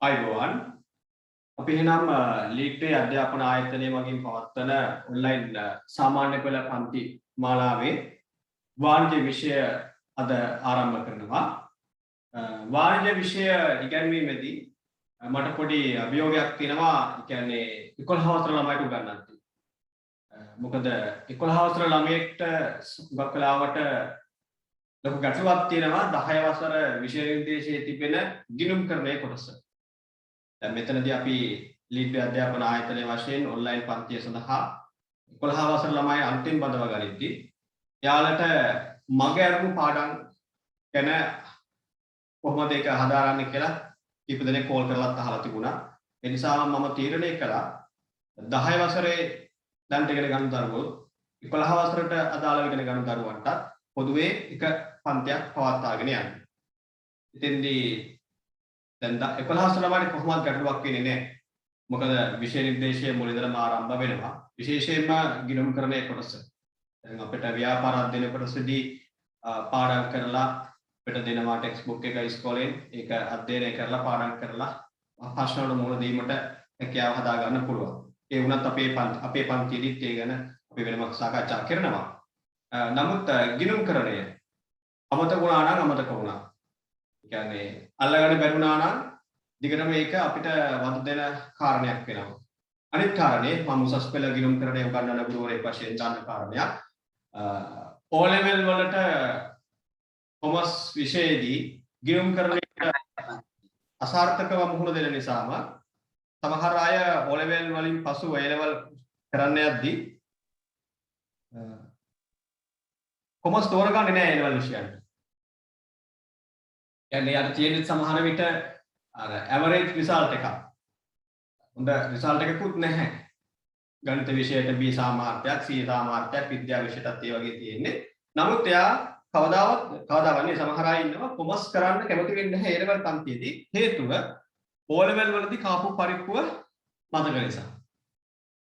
අයිබෝවන් අපි එහෙනම් ලීග්ටේ අධ්‍යාපන ආයතනය මගින් පවත්වන ඔන්ලයින් සාමාන්‍ය පෙළ පන්ති මාලාවේ වාණිජ්‍ය විෂය අද ආරම්භ කරනවා. වාණිජ්‍ය විෂය ඉගෙනීමේදී මට පොඩි අභියෝගයක් තියෙනවා. ඒ කියන්නේ 11 වසර ළමයිට උගන්වන්න. මොකද 11 වසර ළමයෙක්ට ගොඩක් වෙලාවට ලොකු ගැටලුවක් තියෙනවා 10 වසර විෂය නිර්දේශයේ තිබෙන ගිණුම්කරණයේ කොටස. දැන් මෙතනදී අපි ලීඩ් අධ්‍යාපන ආයතනයේ වශයෙන් ඔන්ලයින් පන්තිය සඳහා 11 වසර ළමයි අන්තිම බඳව ගනිද්දී යාලට මග ඇරපු පාඩම් ගැන කොහොමද ඒක හදාරන්නේ කියලා කීප දෙනෙක් කෝල් කරලාත් අහලා තිබුණා. ඒ නිසා මම තීරණය කළා 10 වසරේ දැන් ඉගෙන ගන්න දරුවෝ 11 වසරට අදාළව ඉගෙන ගන්න දරුවන්ට පොදුවේ එක පන්තියක් පවත්වාගෙන යන්න. ඉතින්දී දැන් 11 වසර ළමයිට කොහොමද ගැටලුවක් වෙන්නේ නැහැ. මොකද විෂය නිර්දේශයේ මුලින්දම ආරම්භ වෙනවා. විශේෂයෙන්ම ගිණුම්කරණයේ කොටස. දැන් අපිට ව්‍යාපාර අධ්‍යයන කොටසදී පාඩම් කරලා අපිට දෙනවා ටෙක්ස්ට් බුක් එක ඉස්කෝලෙන් ඒක අධ්‍යයනය කරලා පාඩම් කරලා ප්‍රශ්න වල මුහුණ දීමට හැකියාව හදා ගන්න පුළුවන්. ඒ වුණත් අපේ පන්තියේදීත් ඒ ගැන අපි වෙනම සාකච්ඡා කරනවා. නමුත් ගිණුම්කරණය අමතක වුණා නම් අමතක වුණා. ඒ කියන්නේ අල්ලගන්න බැරි වුණා නම් දිගටම ඒක අපිට වද දෙන කාරණයක් වෙනවා. අනිත් කාරණේ මම උසස් පෙළ ගිණුම්කරණය උගන්වන ගුරුවරයෙක් වශයෙන් දන්න කාරණයක්. O level වලට කොමර්ස් විෂයේදී ගිණුම්කරණයට අසාර්ථකව මුහුණ දෙන නිසාම සමහර අය O level වලින් පසු A level කරන්න යද්දී කොමර්ස් තෝරගන්නේ නැහැ A level විෂයන්ට. කියන්නේ යාට තියෙන සමහර විට අර ඇවරේජ් රිසල්ට් එකක්. හොඳ රිසල්ට් එකකුත් නැහැ. ගණිත විෂයට B සාමාර්ථයක්, C සාමාර්ථයක්, විද්‍යා විෂයටත් ඒ වගේ තියෙන්නේ. නමුත් එයා කවදාවත් නේ සමහර අය ඉන්නවා කොමර්ස් කරන්න කැමති වෙන්නේ නැහැ A level පන්තියේදී. හේතුව O level වලදී කාපු පරිප්පුව මතක නිසා.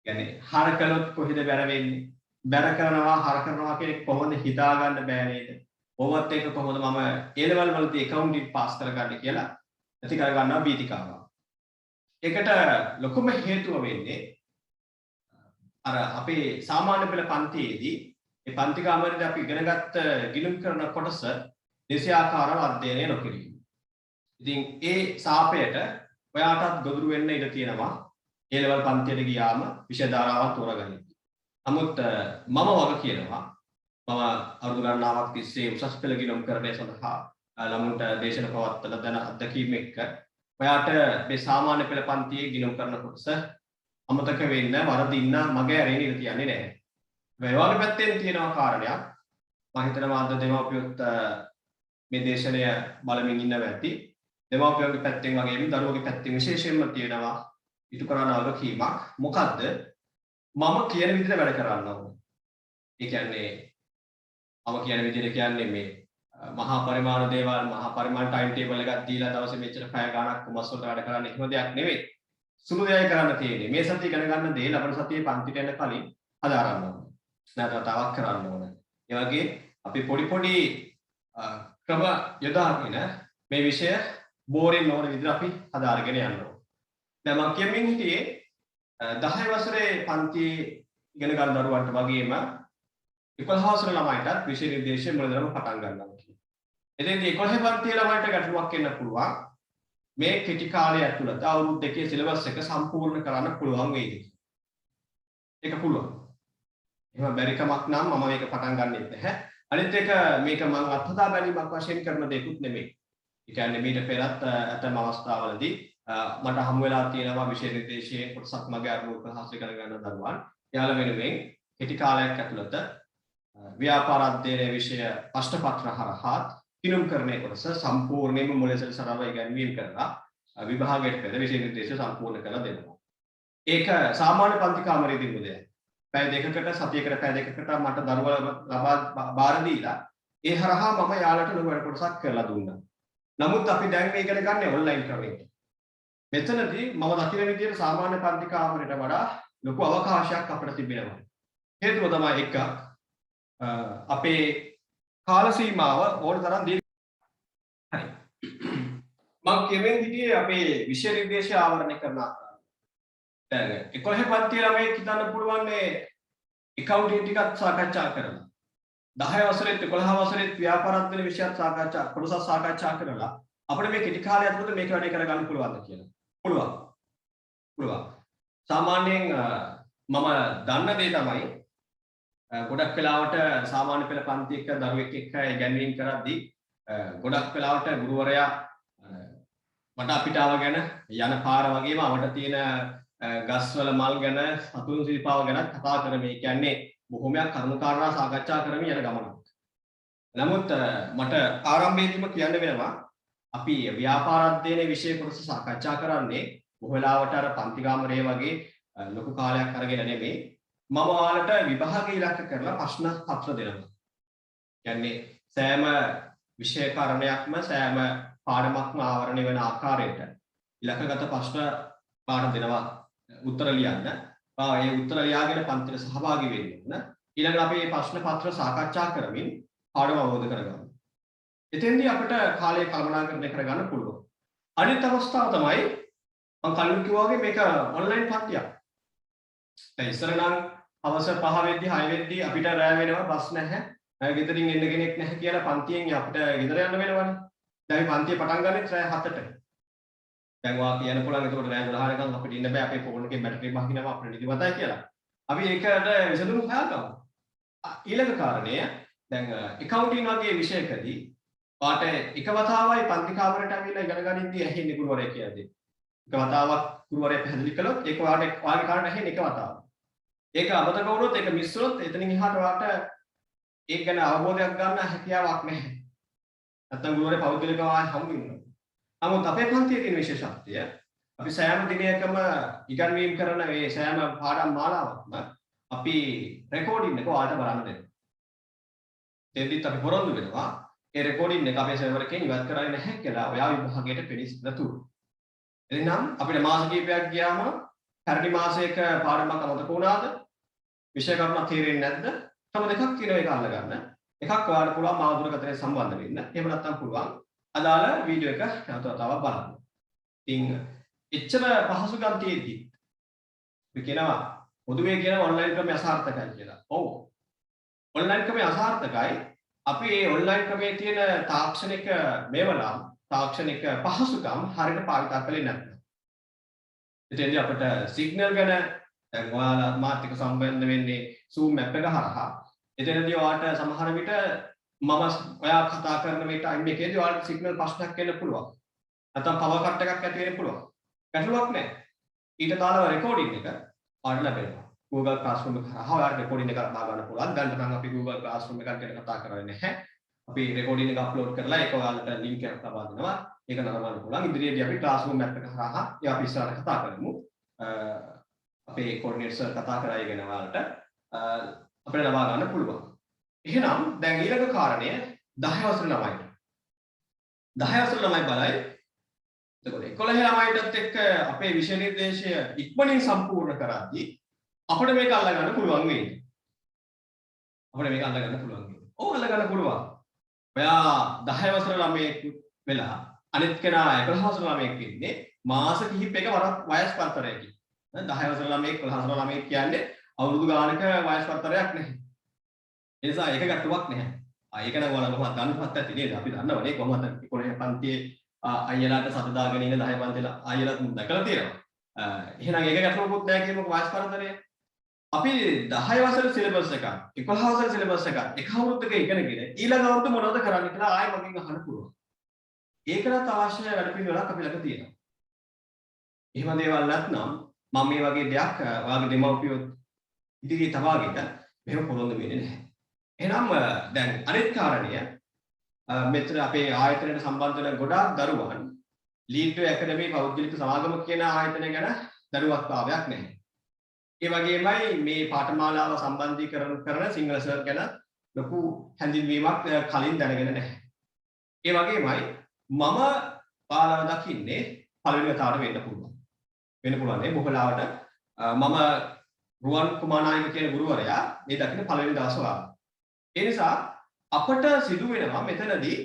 කියන්නේ හර කළොත් කොහෙද බැර වෙන්නේ? බැර කරනවා හර කරනවා කියන කොහොමද හිතා ගන්න බෑ නේද? ඕවත් එක කොහොමද මම A level වලදී accounting පාස් කරගන්නේ කියලා නැති කර ගන්නවා බීතිකාව. ඒකට ලොකුම හේතුව වෙන්නේ අර අපේ සාමාන්‍ය පෙළ පන්තියේදී මේ පන්ති කාමරේදී අපි ඉගෙනගත්ත ගිණුම් කරන කොටස දේශාකාරව අධ්‍යයනය නොකිරීම. ඉතින් ඒ සාපයට ඔයාටත් ගොදුරු වෙන්න ඉඩ තියෙනවා A level පන්තියට ගියාම විෂය ධාරාවක් තෝරගන්න. නමුත් මම වග කියනවා මම අවුරුදු ගණනාවක් තිස්සේ උසස් පෙළ ගිණුම්කරණය සඳහා ළමුන්ට දේශන පවත්වලා දැන අත්දැකීම් එක්ක ඔයාට මේ සාමාන්‍ය පෙළ පන්තියේ ගිණුම්කරණ කොටස අමතක වෙන්න වරදින්න මග ඇරෙන්න ඉඩ තියන්නේ නැහැ. මේ වගේ පැත්තෙන් තියෙනවා කාරණයක් මම හිතනවා අද දෙමාපියොත් මේ දේශනය බලමින් ඉන්නව ඇති. දෙමාපියන්ගේ පැත්තෙන් වගේම දරුවෝගේ පැත්තෙන් විශේෂයෙන්ම තියෙනවා ඊට කරන වගකීමක්. මොකද්ද? මම කියන විදිහට වැඩ කරන්න ඕනේ. ඒ කියන්නේ මම කියන විදිහට කියන්නේ මේ මහා පරිමාණ දේවල් මහා පරිමාණ ටයිම් ටේබල් එකක් දීලා දවසේ මෙච්චර පැය ගාණක් කොමර්ස් වලට වැඩ කරන්න එහෙම දෙයක් නෙවෙයි. සුළු දෙයක් කරන්න තියෙන්නේ. මේ සතිය ඉගෙන ගන්න දේ ලබන සතියේ පන්තිට යන කලින් හදාරන්න ඕනේ. නැත්නම් තවක් කරන්න ඕනේ. ඒ වගේ අපි පොඩි ක්‍රම යොදාගෙන මේ විෂය බෝරින් නොවන විදිහට අපි හදාරගෙන යන්න ඕනේ. දැන් මම කියමින් හිටියේ 10 වසරේ පන්තියේ ඉගෙන ගන්න දරුවන්ට වගේම 11 වසර ළමයිටත් විෂය නිර්දේශය මුලදරම පටන් ගන්නවා කියන්නේ. එතෙන්දී 11 පන්තියේ ළමයිට ගැටලුවක් එන්න පුළුවන්. මේ කෙටි කාලය ඇතුළත අවුරුදු දෙකේ සිලබස් එක සම්පූර්ණ කරන්න පුළුවන් වේද? ඒක පුළුවන්. එහෙම බැරි කමක් නම් මම මේක පටන් ගන්නෙත් නැහැ. අනිත් එක මේක මම අත්හදා බැලීමක් වශයෙන් කරන දෙයක්ුත් නෙමෙයි. ඒ කියන්නේ මීට පෙරත් ඇතම අවස්ථාවලදී මට හමු වෙලා තියෙනවා විෂය නිර්දේශයේ කොටසක් මගේ අරමුණු ප්‍රහාස කර ගන්න දරුවන්. යාළ වෙනුවෙන් කෙටි කාලයක් ඇතුළත ව්‍යාපාර අධ්‍යයනයේ විෂය ප්‍රශ්න පත්‍ර හරහා ගිණුම්කරණයේ කොටස සම්පූර්ණයෙන්ම මුලසින් සරව ඉගෙනීම කරලා විභාගයට පෙර විෂය නිර්දේශය සම්පූර්ණ කරලා දෙනවා. ඒක සාමාන්‍ය පන්ති කාමරයේදී මුදයක්. පැය දෙකකට සතියකට පැය දෙකකට මට දරුවෝ ලබා බාර දීලා ඒ හරහා මම යාළට ලොකු වැඩ කොටසක් කරලා දුන්නා. නමුත් අපි දැන් මේ ඉගෙන ගන්න ඔන්ලයින් ක්‍රමයකට. මෙතනදී මම දකින විදිහට සාමාන්‍ය පන්ති කාමරයට වඩා ලොකු අවකාශයක් අපිට තිබෙනවා. හේතුව තමයි එකක් අපේ කාල සීමාව ඕන තරම් දීර්ඝ. හරි. මම කියමින් හිටියේ අපේ විෂය නිර්දේශය ආවරණය කරන ආකාරය. දැන් 11 පන්තියේ ළමයෙක් හිතන්න පුළුවන් මේ accounting ටිකක් සාකච්ඡා කරලා 10 වසරේත් 11 වසරේත් ව්‍යාපාර අධ්‍යයන විෂයත් කොටසක් සාකච්ඡා කරලා අපිට මේ කෙටි කාලය ඇතුළත මේක වැඩේ කරගන්න පුළුවන්ද කියලා. පුළුවන්. පුළුවන්. සාමාන්‍යයෙන් මම දන්න දේ තමයි ගොඩක් වෙලාවට සාමාන්‍ය පෙළ පන්ති එක්ක දරුවෙක් එක්ක ඉගැන්වීම් කරද්දී ගොඩක් වෙලාවට ගුරුවරයා වටා පිටාව ගැන යන පාර වගේම අපට තියෙන ගස්වල මල් ගැන සතුන් සිරිපාව ගැන කතා කරමින් කියන්නේ බොහොමයක් කරුණාකාරණා සාකච්ඡා කරමින් යන ගමනක්. නමුත් මට ආරම්භයේදීම කියන්න වෙනවා අපි ව්‍යාපාර අධ්‍යයනයේ විෂය කොටස සාකච්ඡා කරන්නේ බොහෝ වෙලාවට අර පන්ති කාමරයේ වගේ ලොකු කාලයක් අරගෙන නෙමෙයි මම ඔයාලට විභාග ඉලක්ක කරලා ප්‍රශ්න පත්‍ර දෙනවා. කියන්නේ සෑම විෂය කාරණයක්ම සෑම පාඩමක්ම ආවරණය වෙන ආකාරයට ඉලක්කගත ප්‍රශ්න පාඩම් දෙනවා උත්තර ලියන්න. ඒ උත්තර ලියාගෙන පන්තියට සහභාගී වෙන්න ඕන. ඊළඟට අපි මේ ප්‍රශ්න පත්‍ර සාකච්ඡා කරමින් පාඩම අවබෝධ කරගන්න. එතෙන්දී අපිට කාලය කළමනාකරණය කරගන්න පුළුවන්. අනිත් අවස්ථාව තමයි මම කලින් කිව්වා වගේ මේක ඔන්ලයින් පන්තියක්. දැන් ඉස්සර නම් හවස 5 වෙද්දී 6 වෙද්දී අපිට රැ වෙනවා බස් නැහැ. ගෙදරින් එන්න කෙනෙක් නැහැ කියලා පන්තියෙන් අපිට ගෙදර යන්න වෙනවනේ. දැන් මේ පන්තිය පටන් ගන්නෙත් රැ 7ට. දැන් වා කියන්න පුළුවන් එතකොට රැ 12 වෙනකන් අපිට ඉන්න බෑ අපේ ෆෝන් එකේ බැටරි බහිනවා අපිට නිදිමතයි කියලා. අපි ඒකට විසඳුම් හොයාගමු. ඊළඟ කාරණය දැන් accounting වගේ විෂයකදී පාට එක වතාවයි පන්ති කාමරයට ඇවිල්ලා ඉගෙන ගනිද්දී ඇහෙන්නේ ගුරුවරයා කියන්නේ. එක වතාවක් ගුරුවරයා පැහැදිලි කළොත් ඒක වාගේ කාරණා ඇහෙන්නේ එක වතාවක්. ඒක අමතක වුණොත් ඒක මිස් වුණොත් එතනින් එහාට වාට ඒක ගැන අවබෝධයක් ගන්න හැකියාවක් නැහැ. නැත්තම් ගුරුවරයා පෞද්ගලිකව හම්බ වෙනවා. නමුත් අපේ පන්තියේ තියෙන විශේෂත්වය අපි සෑම දිනයකම ඉගැන්වීම් කරන මේ සෑම පාඩම් මාලාවක්ම අපි රෙකෝඩින් එක ඔයාලට බලන්න දෙනවා. දෙද්දිත් අපි පොරොන්දු වෙනවා ඒ රෙකෝඩින් එක අපේ සර්වර් එකෙන් ඉවත් කරන්නේ නැහැ කියලා ඔයා විභාගයට පිළිස් නැතුව. එහෙනම් අපිට මාස කිහිපයක් ගියාම පැරණි මාසයක පාඩමක් අමතක වුණාද? විෂය කරුණක් තේරෙන්නේ නැද්ද? තම දෙකක් කියන එක අල්ලගන්න. එකක් ඔයාලට පුළුවන් මාධ්‍යකතරේ සම්බන්ධ වෙන්න. එහෙම නැත්නම් පුළුවන් අදාළ වීඩියෝ එක නැවතතාවක් බලන්න. ඉතින් එච්චර පහසුකම් තියෙද්දි අපි කියනවා පොදුවේ කියන ඔන්ලයින් ක්‍රමය අසාර්ථකයි කියලා. ඔව්. ඔන්ලයින් ක්‍රමය අසාර්ථකයි. අපි මේ ඔන්ලයින් ක්‍රමයේ තියෙන තාක්ෂණික මේවනම් තාක්ෂණික පහසුකම් හරියට පාවිච්චි කරලා නැත්නම්. එතෙන්දී අපිට සිග්නල් ගැන දැන් ඔයාලා මාත් එක්ක සම්බන්ධ වෙන්නේ Zoom app එක හරහා. එතනදී ඔයාලට සමහර විට මම ඔයා කතා කරන මේ ටයිම් එකේදී ඔයාලට සිග්නල් ප්‍රශ්නයක් එන්න පුළුවන්. නැත්නම් පවර් කට් එකක් ඇති වෙන්න පුළුවන්. ගැටලුවක් නැහැ. ඊට දාලා රෙකෝඩින් එක ඔයාලට ලැබෙනවා. Google Classroom එක හරහා ඔයාලට රෙකෝඩින් එක බා ගන්න පුළුවන්. දැන් නම් අපි Google Classroom එකක් ගැන කතා කරන්නේ නැහැ. අපි රෙකෝඩින් එක අප්ලෝඩ් කරලා ඒක ඔයාලට ලින්ක් එකක් ලබා දෙනවා. ඒක නරඹන්න පුළුවන්. ඉදිරියේදී අපි Classroom app එක හරහා ඒ අපි ඉස්සරහට කතා කරමු. අපේ කෝඩිනේටර් කතා කරා ඉගෙන ඔයාලට අපිට ලබා ගන්න පුළුවන්. එහෙනම් දැන් ඊළඟ කාරණය 10 වසර ළමයිට. 10 වසර ළමයි බලයි. එතකොට 11 ළමයිටත් එක්ක අපේ විෂය නිර්දේශය ඉක්මනින් සම්පූර්ණ කරද්දී අපිට මේක අල්ලා ගන්න පුළුවන් වෙන්නේ. අපිට මේක අල්ලා ගන්න පුළුවන් වෙන්නේ. ඔව් අල්ලා ගන්න පුළුවන්. ඔයා 10 වසර ළමයෙක් වෙලා අනිත් කෙනා 11 වසර ළමයෙක් ඉන්නේ මාස කිහිපයක වයස් පරතරයකින්. 10 වසර ළමයෙක් 11 වසර ළමයෙක් කියන්නේ අවුරුදු ගානක වයස් පරතරයක් නැහැ. ඒ නිසා ඒක ගැටුවක් නැහැ. ඒක නම් ඔයාලා කොහොමද දන්නවත් ඇති නේද? අපි දන්නවනේ කොහොමද 11 පන්තියේ අයියලාට සත දාගෙන ඉන්න 10 පන්තියේ අයියලාත් දැකලා තියෙනවා. එහෙනම් ඒක ගැටලුවකුත් නැහැ කියමුකෝ වයස් පරතරය. අපි 10 වසර සිලබස් එකක් 11 වසර සිලබස් එකක් එක අවුරුද්දක ඉගෙනගෙන ඊළඟ අවුරුද්ද මොනවද කරන්න කියලා ආයෙ මගෙන් අහන්න පුළුවන්. ඒකට අවශ්‍ය වැඩපිළිවෙලක් අපි ළඟ තියෙනවා. එහෙම දේවල් නැත්නම් මම මේ වගේ දෙයක් ඔයාගේ දෙමව්පියෝ ඉදිරියේ තබාගෙන මෙහෙම පොරොන්දු වෙන්නේ නැහැ. එහෙනම් දැන් අනිත් කාරණය මෙතන අපේ ආයතනයට සම්බන්ධ වෙන ගොඩාක් දරුවන් ලීඩ් ඇකඩමි පෞද්ගලික සමාගම කියන ආයතනය ගැන දරුවත්භාවයක් නැහැ. ඒ වගේමයි මේ පාඨමාලාව සම්බන්ධීකරණ කරන සිංහල සර් ගැන ලොකු හැඳින්වීමක් කලින් දැනගෙන නැහැ. ඒ වගේමයි මම පාලව දකින්නේ පළවෙනි වතාවට වෙන්න පුළුවන්. වෙන්න පුළුවන් නේ බොහලාවට මම රුවන් කුමාරනායක කියන ගුරුවරයා මේ දකින්න පළවෙනි දවසේ ආවා. ඒ නිසා අපට සිදු වෙනවා මෙතනදී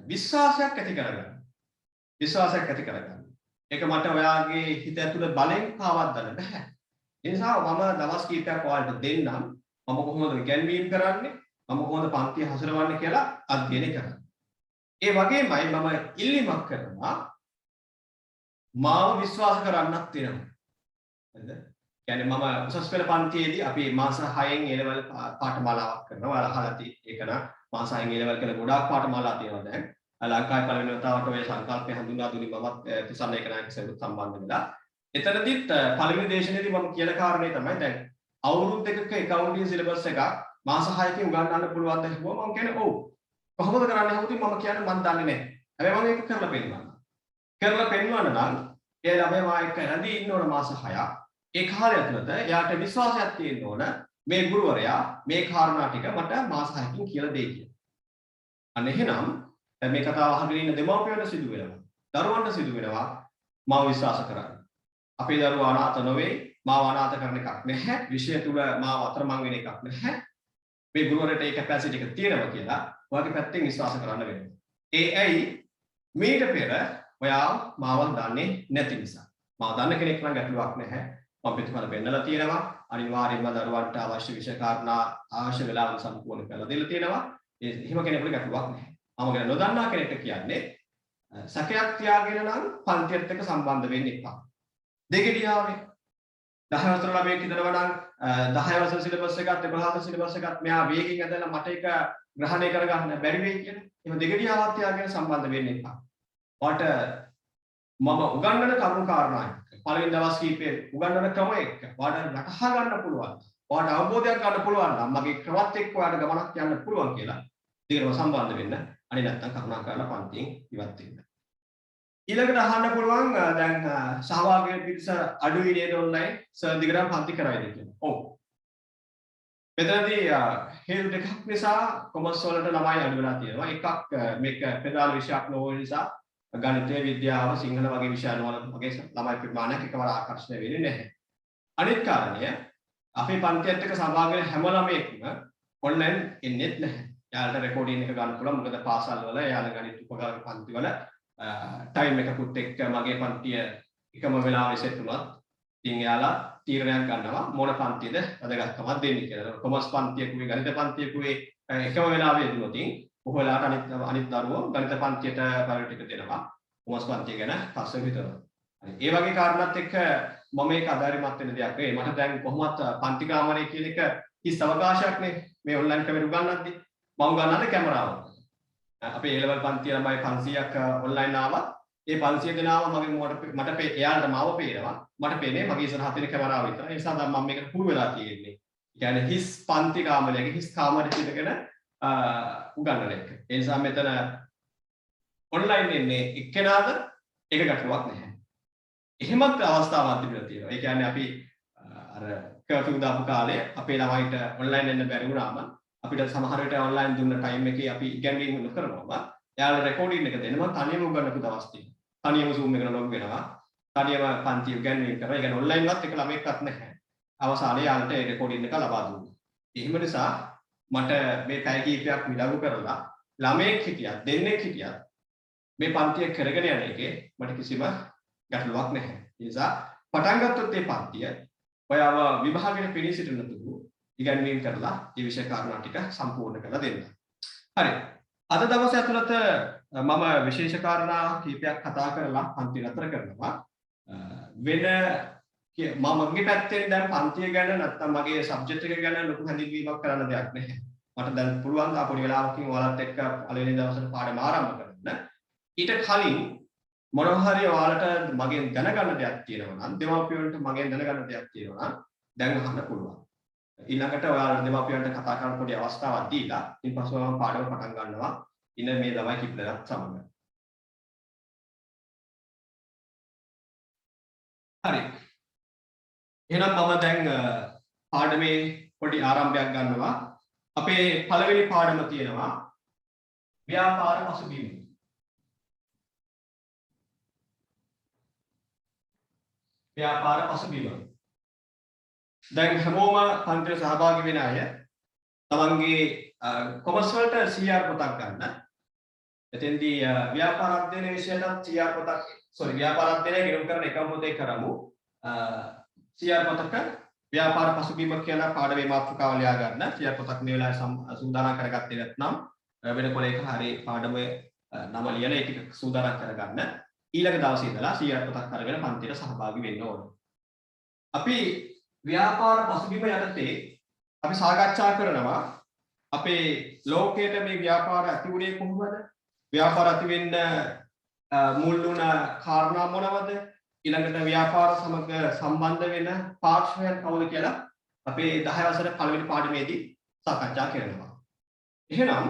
විශ්වාසයක් ඇති කරගන්න. විශ්වාසයක් ඇති කරගන්න. ඒක මට ඔයාගේ හිත ඇතුළේ බලෙන් පවත්වන්න බෑ. ඒ නිසා මම දවස් කීපයක් ඔයාලට දෙන්නම්. මම කොහොමද ඉගැන්වීම් කරන්නේ? මම කොහොමද පන්තිය හසුරවන්නේ කියලා අධ්‍යයනය කරන්න. ඒ වගේමයි මම ඉල්ලීමක් කරනවා මාව විශ්වාස කරන්නත් වෙනවා. හරිද? කියන්නේ මම උසස් පෙළ පන්තියේදී අපි මාස 6න් A level පාඨමාලාවක් කරනවා. ඔයාලා අහලා තියෙන්නේ ඒක නා මාස 6න් A level කියලා ගොඩාක් පාඨමාලා තියෙනවා දැන්. ලංකාවේ පළවෙනි වතාවට ඔය සංකල්පය හඳුන්වා දුන්නේ මමත් තුසන්න ඒකනායක සර්වත් සම්බන්ධ වෙලා. එතනදිත් පළවෙනි දේශනයේදී මම කියන කාරණේ තමයි දැන් අවුරුදු දෙකක accounting syllabus එකක් මාස 6කින් උගන්වන්න පුළුවන්ද කිව්වම මම කියන්නේ ඔව්. කොහොමද කරන්නේ හවුතින් මම කියන්නේ මම දන්නේ නැහැ. හැබැයි මම ඒක කරලා පෙන්නනවා. කරලා පෙන්වන්න නම් ඒ ළමයා මා එක්ක රැඳී ඉන්න ඕන මාස 6ක්. ඒ කාලය ඇතුළත එයාට විශ්වාසයක් තියෙන්න ඕන මේ ගුරුවරයා මේ කාරණා ටික මට මාස 6කින් කියලා දෙයි කියලා. අන්න එහෙනම් දැන් මේ කතාව අහගෙන ඉන්න දෙමව්පියන්ට සිදු වෙනවා. දරුවන්ට සිදු වෙනවා මාව විශ්වාස කරන්න. අපේ දරුවා අනාථ නොවේ. මාව අනාථ කරන එකක් නැහැ. විෂය තුල මාව අතරමං වෙන එකක් නැහැ. මේ ගුරුවරයාට ඒ කැපැසිටි එක තියෙනවා කියලා ඔයාගේ පැත්තෙන් විශ්වාස කරන්න වෙනවා. ඒ ඇයි මීට පෙර ඔයා මාව දන්නේ නැති නිසා. මාව දන්න කෙනෙක් නම් ගැටලුවක් නැහැ. මම ප්‍රතිඵල පෙන්නලා තියෙනවා. අනිවාර්යයෙන්ම දරුවන්ට අවශ්‍ය විෂය කාරණා අවශ්‍ය වෙලාවට සම්පූර්ණ කරලා දෙලා තියෙනවා. එහෙම කෙනෙකුට ගැටලුවක් නැහැ. මම ගැන නොදන්නා කෙනෙක්ට කියන්නේ සැකයක් තියාගෙන නම් පන්තියත් එක්ක සම්බන්ධ වෙන්න එපා. දෙකඩියාවේ 10 වසර ළමයෙක් ඉඳනවා නම් 10 වසර සිලබස් එකත් 11 වසර සිලබස් එකත් මෙයා වේගින් ඇදලා මට ඒක ග්‍රහණය කරගන්න බැරි වෙයි කියන්නේ. එහෙම දෙකඩියාවක් තියාගෙන සම්බන්ධ වෙන්න එපා. ඔයාට මම උගන්වන කරුණු කාරණා පළවෙනි දවස් කීපේ උගන්වන ක්‍රම එක්ක ඔයාට වටහා ගන්න පුළුවන්. ඔයාට අවබෝධයක් ගන්න පුළුවන් නම් මගේ ක්‍රමත් එක්ක ඔයාට ගමනක් යන්න පුළුවන් කියලා දිගටම සම්බන්ධ වෙන්න. අනේ නැත්තම් කරුණා කරලා පන්තියෙන් ඉවත් වෙන්න. ඊළඟට අහන්න පුළුවන් දැන් සහභාගී පිරිස අඩුයි නේද ඔන්ලයින් සර් දිගටම පන්ති කරයිද කියලා. ඔව්. මෙතනදී හේතු දෙකක් නිසා කොමර්ස් වලට ළමයි අඩු වෙලා තියෙනවා. එකක් මේක ප්‍රධාන විෂයක් නොවන නිසා ගණිතය, විද්‍යාව, සිංහල වගේ විෂයන් වල වගේ ළමයි ප්‍රමාණයක් එකවර ආකර්ෂණය වෙන්නේ නැහැ. අනිත් කාරණය අපේ පන්තියත් එක්ක සහභාගී වෙන හැම ළමයෙක්ම ඔන්ලයින් එන්නේ නැහැ. යාළුවට රෙකෝඩින් එක ගන්න පුළුවන්. මොකද පාසල් වල යාළුවා ගණිත උපකාරක පන්ති වල ටයිම් එකකුත් එක්ක මගේ පන්තිය එකම වෙලාවෙ සෙට් වුණත් ඉතින් යාළුවා තීරණයක් ගන්නවා මොන පන්තියද වැදගත්කමක් දෙන්නේ කියලා. කොමර්ස් පන්තියකුයි ගණිත පන්තියකුයි එකම වෙලාවෙ දුන්නොත් බොහෝ වෙලාවට අනිත් දරුවෝ ගණිත පන්තියට ප්‍රයෝරිටි එක දෙනවා. කොමර්ස් පන්තිය ගැන පස්සේ හිතනවා. ඒ වගේ කාරණාත් එක්ක මම මේක අදාරිමත් වෙන දෙයක් නෙවෙයි. මට දැන් කොහොමවත් පන්ති ගාමනේ කියන එක හිස් අවකාශයක් නේ. මේ ඔන්ලයින් ක්‍රමෙට උගන්වද්දී මම ගන්නන්නේ කැමරාව. අපේ A level පන්තිය ළමයි 500ක් ඔන්ලයින් ආවා. ඒ 500 දෙනාම මට එයාලට මාව පේනවා. මට පේන්නේ මගේ ඉස්සරහ තියෙන කැමරාව විතරයි. ඒ නිසා දැන් මම මේකට පුරු වෙලා තියෙන්නේ. ඒ කියන්නේ හිස් පන්ති කාමරයක හිස් කාමරයක ඉඳගෙන උගන්වන එක. ඒ නිසා මෙතන ඔන්ලයින් ඉන්නේ එක්කෙනාද ඒක ගැටලුවක් නැහැ. එහෙමත් අවස්ථාවක් තිබිලා තියෙනවා. ඒ කියන්නේ අපි අර කර්ෆියු දාපු කාලේ අපේ ළමයිට ඔන්ලයින් එන්න බැරි වුණාම අපිට සමහර විට ඔන්ලයින් දුන්න ටයිම් එකේ අපි ඉගැන්වීම් කරනවා. එයාලා රෙකෝඩින් එක දෙනවා තනියම උගන්වපු දවස් තියෙනවා. තනියම Zoom එකට ලොග් වෙනවා. තනියම පන්ති ඉගැන්වීම් කරනවා. ඒ කියන්නේ ඔන්ලයින් වත් එක ළමෙක්වත් නැහැ. අවසානයේ යාළුවට ඒ රෙකෝඩින් එක ලබා දුන්නා. එහෙම නිසා මට මේ පැය කිහිපයක් මිලඟු කරලා ළමෙක් හිටියත් දෙන්නෙක් හිටියත් මේ පන්තිය කරගෙන යන එකේ මට කිසිම ගැටලුවක් නැහැ. ඒ නිසා පටන් ගත්තොත් මේ පන්තිය ඔයාව විභාගයට පිළි සිටිනතුරු ඉගැන්වීම් කරලා මේ විෂය කාරණා ටික සම්පූර්ණ කරලා දෙන්න. හරි. අද දවසේ ඇතුළත මම විශේෂ කාරණා කීපයක් කතා කරලා පන්තිය නතර කරනවා. වෙන මගේ පැත්තෙන් දැන් පන්තිය ගැන නැත්නම් මගේ සබ්ජෙක්ට් එක ගැන ලොකු හැඳින්වීමක් කරන්න දෙයක් නැහැ. මට දැන් පුළුවන් තා පොඩි වෙලාවකින් ඔයාලත් එක්ක පළවෙනි දවසේ පාඩම ආරම්භ කරන්න. ඊට කලින් මොනවා හරි ඔයාලට මගෙන් දැනගන්න දෙයක් තියෙනවා නම් දෙමාපියන්ට මගෙන් දැනගන්න දෙයක් තියෙනවා නම් දැන් අහන්න පුළුවන්. ඊළඟට ඔයාලා දෙමාපියන්ට කතා කරන්න පොඩි අවස්ථාවක් දීලා ඊට පස්සේ මම පාඩම පටන් ගන්නවා. ඉන්න මේ ළමයි කිප්ලරත් සමග. හරි. එහෙනම් මම දැන් පාඩමේ පොඩි ආරම්භයක් ගන්නවා. අපේ පළවෙනි පාඩම තියෙනවා ව්‍යාපාර පසුබිම. ව්‍යාපාර පසුබිම. දැන් හැමෝම පන්තියට සහභාගී වෙන අය තමන්ගේ කොමර්ස් වලට CR පොතක් ගන්න. එතෙන්දී ව්‍යාපාර අධ්‍යයන විෂයටත් CR පොතක් ව්‍යාපාර අධ්‍යයනය ගෙනුම් කරන එකම පොතේ කරමු. CR පොතක ව්‍යාපාර පසුබිම කියලා පාඩමේ මාතෘකාව ලියා ගන්න. CR පොතක් මේ වෙලාවේ සූදානම් කරගත්තේ නැත්නම් වෙන කොලයක හරි පාඩමේ නම ලියලා ඒ ටික සූදානම් කරගන්න. ඊළඟ දවසේ ඉඳලා CR පොතක් අරගෙන පන්තියට සහභාගී වෙන්න ඕන. අපි ව්‍යාපාර පසුබිම යටතේ අපි සාකච්ඡා කරනවා අපේ ලෝකයේ මේ ව්‍යාපාර ඇති වුණේ කොහොමද? ව්‍යාපාර ඇති වෙන්න මුල් වුණ කාරණා මොනවද? ඊළඟට ව්‍යාපාර සමග සම්බන්ධ වෙන පාර්ශ්වයන් කවුද කියලා අපේ 10 වසරේ පළවෙනි පාඩමේදී සාකච්ඡා කරනවා. එහෙනම්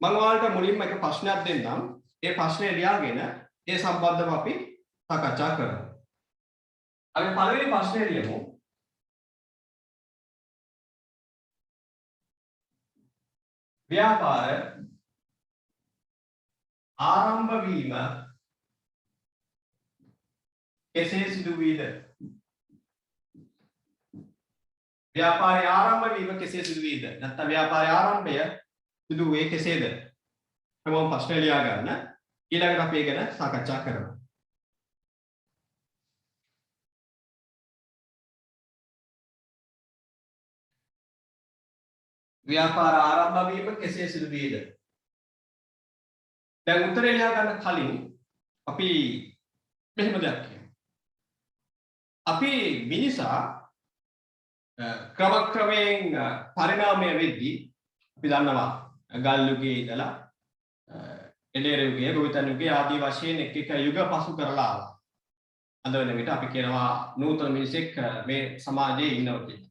මම ඔයාලට මුලින්ම එක ප්‍රශ්නයක් දෙන්නම්. ඒ ප්‍රශ්නේ ලියාගෙන ඒ සම්බන්ධව අපි සාකච්ඡා කරමු. අපි පළවෙනි ප්‍රශ්නේ ලියමු. ව්‍යාපාර ආරම්භ වීම කෙසේ සිදු වීද? ව්‍යාපාරයේ ආරම්භ වීම කෙසේ සිදු වීද? නැත්නම් ව්‍යාපාරයේ ආරම්භය සිදු වේ කෙසේද? ප්‍රමුඛ ප්‍රශ්න ලියා ගන්න. ඊළඟට අපි ගැන සාකච්ඡා කරමු. ව්‍යාපාර ආරම්භ වීම කෙසේ සිදු වීද? දැන් උත්තරේ ලියා ගන්න කලින් අපි මෙහෙම දෙයක් කියමු. අපි මිනිසා ක්‍රමක්‍රමයෙන් පරිණාමය වෙද්දී අපි දන්නවා ගල් යුගයේ ඉඳලා එළේර යුගයේ ගොවිතැන් යුගයේ ආදී වශයෙන් එක එක යුග පසු කරලා ආවා. අද වෙන විට අපි කියනවා නූතන මිනිසෙක් මේ සමාජයේ ඉන්නවා කියලා.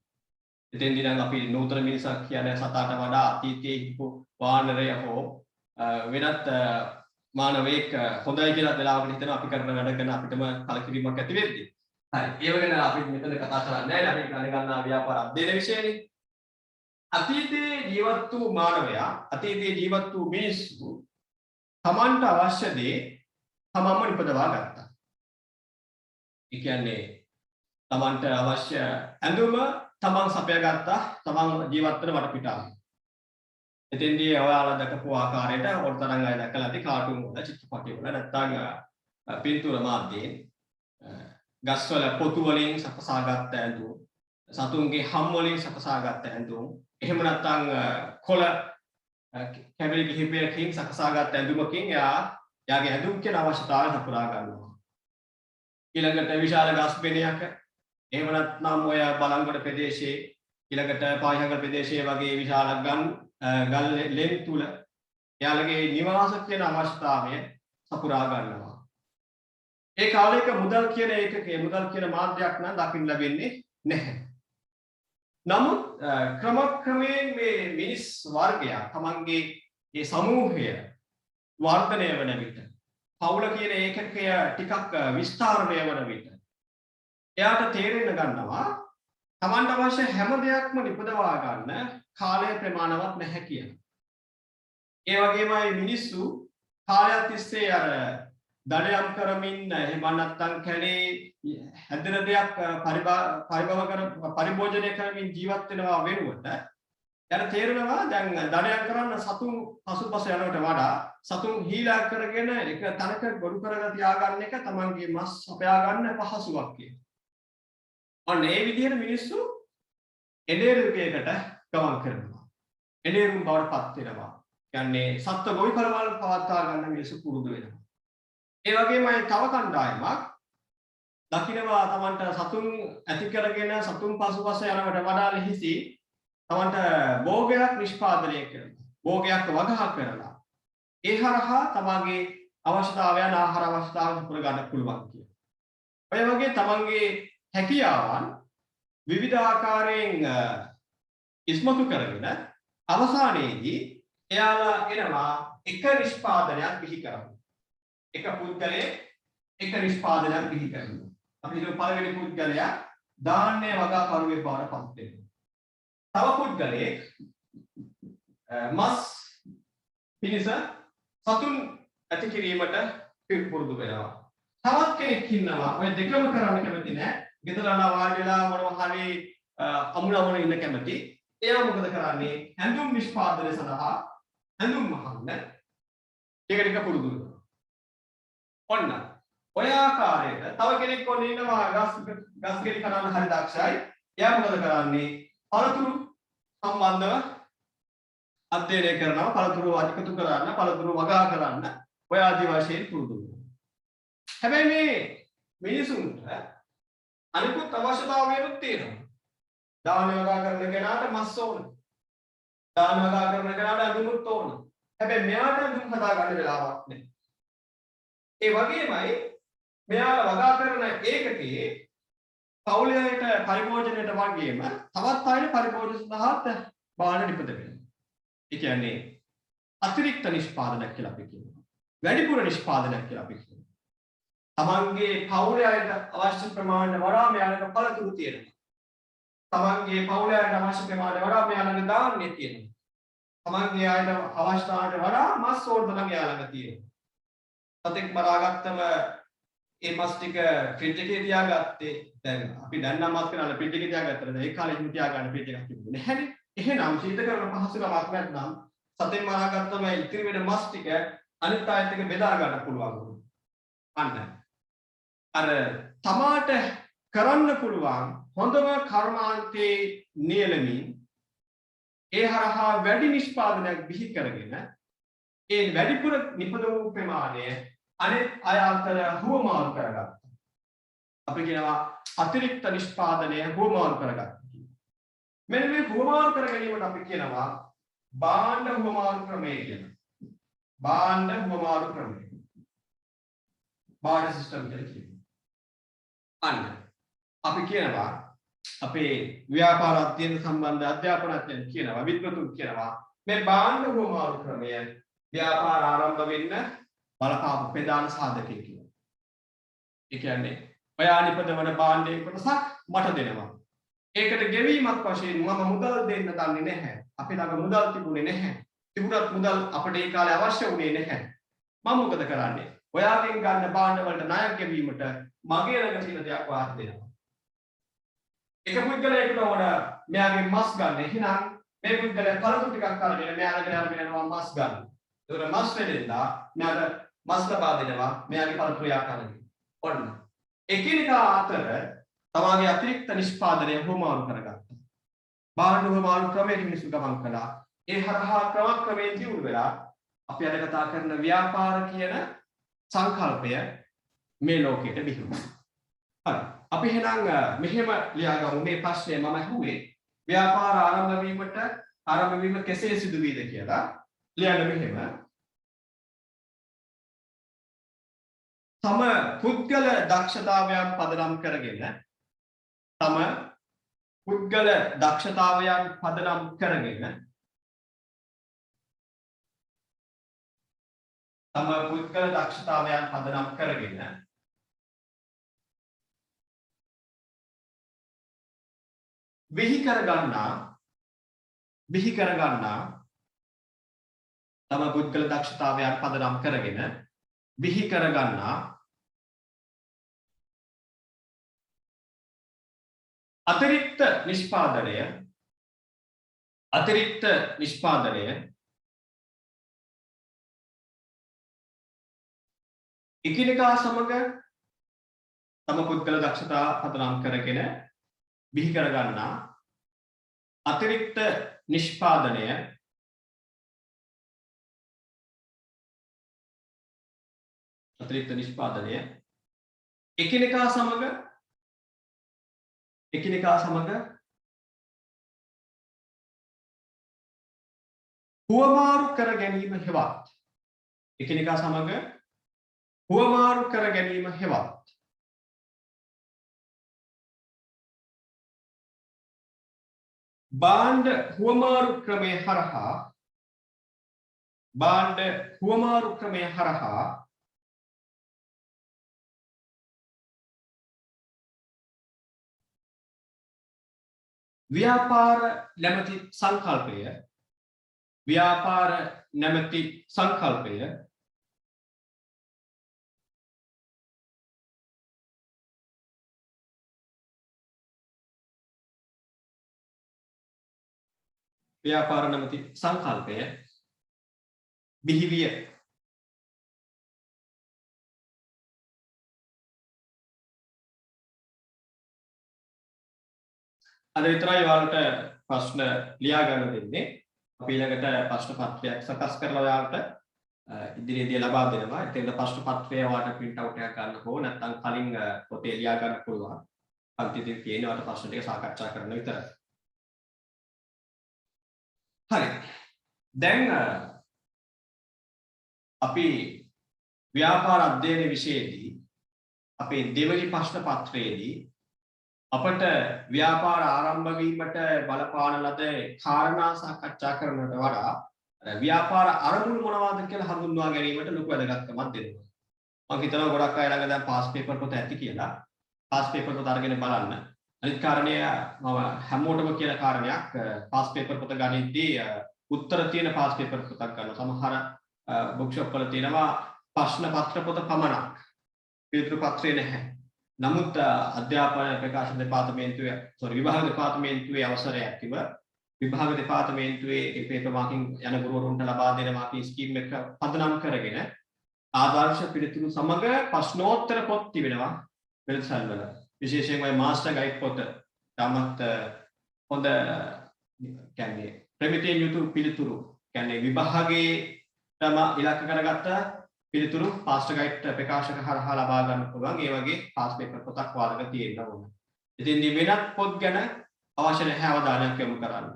එතෙන්දී නම් අපි නූතන මිනිසක් කියන්නේ සතාට වඩා අතීතයේ හිටපු වානරය හෝ වෙනත් මානවයෙක් හොඳයි කියලා වෙලාවකට හිතනවා අපි කරන වැඩ ගැන අපිටම කලකිරීමක් ඇති වෙද්දී. හරි. ඒව ගැන අපි මෙතන කතා කරන්නේ නැහැ. අපි කලින් ගන්නා ව්‍යාපාර අධ්‍යයන විෂයනේ. අතීතයේ ජීවත් වූ මානවයා, අතීතයේ ජීවත් වූ මිනිස්සු තමන්ට අවශ්‍ය දේ තමන්ම නිපදවා ගත්තා. ඒ කියන්නේ තමන්ට අවශ්‍ය ඇඳුම තමන් සපයාගත්තා, තමන් ජීවත් වෙන වටපිටාව. එතෙන්දී ඔයාලා දැකපු ආකාරයට ඔයතරම් අය දැකලා ඇති කාටුන් වල, චිත්‍රපටි වල නැත්නම් පින්තූර මාධ්‍යයෙන් ගස්වල පොතු වලින් සකසාගත් ඇඳුම්, සතුන්ගේ හම් වලින් සකසාගත් ඇඳුම්, එහෙම නැත්නම් කොළ කැබලි කිහිපයකින් සකසාගත් ඇඳුමකින් යාගේ ඇඳුම් කියන අවශ්‍යතාවය සපුරා ගන්නවා. ඊළඟට විශාල ගස් බෙනයක, එහෙම නැත්නම් ඔය බලංගොඩ ප්‍රදේශයේ, ඊළඟට පාහිඟල් ප්‍රදේශයේ වගේ විශාල ගල් ලෙන් තුල යාළගේ නිවාස කියන අවශ්‍යතාවය සපුරා ගන්නවා. ඒ කාලයක මුදල් කියන ඒකකයේ මුදල් කියන මාධ්‍යයක් නම් දකින්න ලැබෙන්නේ නැහැ. නමුත් ක්‍රමක්‍රමයෙන් මේ මිනිස් වර්ගය තමන්ගේ මේ සමූහය වර්ධනය වන විට පවුල කියන ඒකකය ටිකක් විස්තරණය වන විට එයාට තේරෙන්න ගන්නවා තමන්ට අවශ්‍ය හැම දෙයක්ම නිපදවා ගන්න කාලය ප්‍රමාණවත් නැහැ කියලා. ඒ වගේමයි මිනිස්සු කාලයක් තිස්සේ අර දඩයම් කරමින් එහෙම නැත්නම් කැලේ හැදෙන දෙයක් පරිභෝජනය කරමින් ජීවත් වෙනවා වෙනුවට යාර තේරෙනවා දැන් දඩයම් කරන්න සතුන් පසුපස යනවට වඩා සතුන් හීලා කරගෙන එක තැනක ගොඩු කරලා තියාගන්න එක තමන්ගේ මස් සපයා ගන්න පහසුවක් කියලා. අන්න ඒ විදිහට මිනිස්සු එළේරුකයකට ගමන් කරනවා. එළේරුම් බවට පත් වෙනවා. කියන්නේ සත්ත්ව ගොවිපළවල් පවත්වා ගන්න මිනිස්සු පුරුදු වෙනවා. ඒ වගේමයි තව කණ්ඩායමක් දකින්නවා තමන්ට සතුන් ඇති කරගෙන සතුන් පසුපස යනවට වඩා ලෙහිසි තමන්ට භෝගයක් නිෂ්පාදනය කරනවා. භෝගයක් වගහ කරලා ඒ හරහා තමන්ගේ අවශ්‍යතාවයන් ආහාර අවශ්‍යතාවයන් පුර ගන්න පුළුවන් කියලා. ඔය වගේ තමන්ගේ හැකියාවන් විවිධ ආකාරයෙන් ඉස්මතු කරගෙන අවසානයේදී එයාලා එනවා එක නිෂ්පාදනයක් බිහි කරනවා. එක පුද්ගලයෙක් එක නිෂ්පාදනයක් බිහි කරනවා. අපි හිතමු පළවෙනි පුද්ගලයා ධාන්‍ය වගාකරුවෙක් බවට පත් වෙනවා. තව පුද්ගලයෙක් මස් පිණිස සතුන් ඇති කිරීමට පුරුදු වෙනවා. තවත් කෙනෙක් ඉන්නවා ඔය දෙකම කරන්න කැමති නැහැ. ගෙදරලා වාඩි වෙලා මොනවා හරි අමුණවන ඉන්න කැමති. එයා මොකද කරන්නේ? හැඳුම් නිෂ්පාදනය සඳහා හැඳුම් මහන්න ටික ටික පුරුදු වෙනවා. ඔන්න ඔය ආකාරයට තව කෙනෙක් ඔන්න ඉන්නවා ගස් ගෙඩි කනන්න හරි දක්ෂයි. එයා මොකද කරන්නේ? පළතුරු සම්බන්ධව අධ්‍යයනය කරනවා. පළතුරු අධිකතු කරන්න, පළතුරු වගා කරන්න ඔය ආදි වශයෙන් පුරුදු වෙනවා. හැබැයි මේ මිනිසුන්ට අනිකුත් අවශ්‍යතාවයනුත් තියෙනවා. දාන වගා කරන කෙනාට මස් ඕන. දාන වගා කරන කෙනාට අඳුමුත් ඕන. හැබැයි මෙයාට අඳුම් හදා ගන්න වෙලාවක් නැහැ. ඒ වගේමයි මෙයාලා වගා කරන ඒකකේ පවුලයට පරිභෝජනයට වගේම තවත් අයට පරිභෝජන සඳහාත් බාන නිපද වෙනවා. ඒ කියන්නේ අතිරික්ත නිෂ්පාදනයක් කියලා අපි කියනවා. වැඩිපුර නිෂ්පාදනයක් කියලා අපි කියනවා. තමන්ගේ පවුලේ අයට අවශ්‍ය ප්‍රමාණයට වඩා මෙයාලට පළතුරු තියෙනවා. තමන්ගේ පවුලේ අයට අවශ්‍ය ප්‍රමාණයට වඩා මෙයාලට දාන්නේ තියෙනවා. තමන්ගේ අයට අවශ්‍යතාවයට වඩා මස් ඕන තරම් එයාලට තියෙනවා. සතෙක් මරාගත්තම ඒ මස් ටික ෆ්‍රිජ් එකේ තියාගත්තේ දැන් අපි දැන් නම් මස් කරලා ෆ්‍රිජ් එකේ තියාගත්තට ඒ කාලේ එහෙම තියාගන්න ෆ්‍රිජ් එකක් තිබුණේ නැහැනේ. එහෙනම් ශීතකරණ පහසුකමක් නැත්නම් සතෙක් මරාගත්තම ඉතිරි වෙන මස් ටික අනිත් අයත් එක්ක බෙදා ගන්න පුළුවන් වුණා. අන්න අර තමාට කරන්න පුළුවන් හොඳම කර්මාන්තේ නියැලමින් ඒ හරහා වැඩි නිෂ්පාදනයක් බිහි කරගෙන ඒ වැඩිපුර නිපද වූ ප්‍රමාණය අනෙක් අය අතර හුවමාරු කරගත්තා. අපි කියනවා අතිරික්ත නිෂ්පාදනය හුවමාරු කරගත්තා. මෙන්න මේ හුවමාරු කර ගැනීමට අපි කියනවා භාණ්ඩ හුවමාරු ක්‍රමය කියලා. භාණ්ඩ හුවමාරු ක්‍රමය. භාණ්ඩ සිස්ටම් කියලා කියනවා. අන්න අපි කියනවා අපේ ව්‍යාපාර අධ්‍යයන සම්බන්ධ අධ්‍යාපන අධ්‍යයන කියනවා විද්වතුන් කියනවා මේ භාණ්ඩ හුවමාරු ක්‍රමය ව්‍යාපාර ආරම්භ වෙන්න බලපාපු ප්‍රධාන සාධකය කියලා. ඒ කියන්නේ ඔයා නිපදවන භාණ්ඩයේ කොටසක් මට දෙනවා. ඒකට ගෙවීමක් වශයෙන් මම මුදල් දෙන්න දන්නේ නැහැ. අපි ළඟ මුදල් තිබුණේ නැහැ. තිබුණත් මුදල් අපිට ඒ කාලේ අවශ්‍ය වුණේ නැහැ. මම මොකද කරන්නේ? ඔයාගෙන් ගන්න භාණ්ඩ වලට ණයක් ගෙවීමට මගේ ළඟ තියෙන දේක් වාට දෙනවා. එක පුද්ගලයෙකුට ඕන මෙයාගේ මස් ගන්න. එහෙනම් මේ පුද්ගලයා පළතුරු ටිකක් අරගෙන මෙයාලගෙන යනවා මස් ගන්න. ඒතර මස් වෙලෙන්දා මෙයාට මස් ලබා දෙනවා මෙයාගේ පළතුරු යා කරගෙන. ඔන්න. එකිනෙකා අතර තමාගේ අතිරික්ත නිෂ්පාදනය හුවමාරු කරගත්තා. භාණ්ඩ හුවමාරු ක්‍රමයකින් මිනිස්සු ගමන් කළා. ඒ හරහා ක්‍රමක්‍රමයෙන් දියුණු වෙලා අපි අද කතා කරන ව්‍යාපාර කියන සංකල්පය මේ ලෝකෙට බිහි වුණා. හරි. අපි එහෙනම් මෙහෙම ලියාගමු මේ ප්‍රශ්නය මම අහුවේ ව්‍යාපාර ආරම්භ වීම කෙසේ සිදු වීද කියලා. ලියන්න මෙහෙම. තම පුද්ගල දක්ෂතාවයන් පදනම් කරගෙන තම පුද්ගල දක්ෂතාවයන් පදනම් කරගෙන විහි කරගන්නා තම පුද්ගල දක්ෂතාවයන් පදනම් කරගෙන විහි කරගන්නා අතිරික්ත නිෂ්පාදනය එකිනෙකා සමග තම පුද්ගල දක්ෂතා පදනම් කරගෙන බිහි කරගන්නා අතිරික්ත නිෂ්පාදනය එකිනෙකා සමග හුවමාරු කර ගැනීම හෙවත් භාණ්ඩ හුවමාරු ක්‍රමය හරහා ව්‍යාපාර නැමැති සංකල්පය බිහිවිය අද විතරයි ඔයාලට ප්‍රශ්න ලියා ගන්න දෙන්නේ. අපි ඊළඟට ප්‍රශ්න පත්‍රයක් සකස් කරලා ඔයාලට ඉදිරියේදී ලබා දෙනවා. ඒකෙන්ද ප්‍රශ්න පත්‍රය ඔයාලට print out එකක් ගන්න හෝ නැත්නම් කලින් පොතේ ලියා ගන්න පුළුවන්. පන්තිදී තියෙන ඔයාලට ප්‍රශ්න ටික සාකච්ඡා කරන්න විතරයි. හරි. දැන් අපි ව්‍යාපාර අධ්‍යයන විෂයේදී අපේ දෙවැනි ප්‍රශ්න පත්‍රයේදී අපට ව්‍යාපාර ආරම්භ වීමට බලපාන ලද කාරණා සාකච්ඡා කරනවට වඩා ව්‍යාපාර අරමුණු මොනවාද කියලා හඳුන්වා ගැනීමට ලොකු වැදගත්කමක් දෙනවා. මම හිතනවා ගොඩක් අය ළඟ දැන් පාස් පේපර් පොත ඇති කියලා. පාස් පේපර් පොත අරගෙන බලන්න. අනිත් කාරණය මම හැමෝටම කියන කාරණයක් පාස් පේපර් පොත ගනිද්දී උත්තර තියෙන පාස් පේපර් පොතක් ගන්න. සමහර බුක් ෂොප් වල තියෙනවා ප්‍රශ්න පත්‍ර පොත පමණක්. පිළිතුරු පත්‍රය නැහැ. නමුත් අධ්‍යාපන ප්‍රකාශන දෙපාර්තමේන්තුවේ විභාග දෙපාර්තමේන්තුවේ අවසරය ඇතිව විභාග දෙපාර්තමේන්තුවේ ඒ පේපර් මාකින් යන ගුරුවරුන්ට ලබා දෙන මාකින් ස්කීම් එක පදනම් කරගෙන ආදර්ශ පිළිතුරු සමග ප්‍රශ්නෝත්තර පොත් තිබෙනවා වෙළඳසල් වල. විශේෂයෙන්ම මාස්ටර් ගයිඩ් පොත තමත් හොඳ කියන්නේ ප්‍රමිතියෙන් යුතු පිළිතුරු කියන්නේ විභාගයේ තම ඉලක්ක කරගත්ත පිළිතුරු පාස්ටර් ගයිඩ් ප්‍රකාශක හරහා ලබා ගන්න පුළුවන්. ඒ වගේ පාස් පේපර් පොතක් වාලක තියෙන්න ඕන. ඉතින් මේ වෙනත් පොත් ගැන අවශ්‍ය නැහැ අවධානයක් යොමු කරන්න.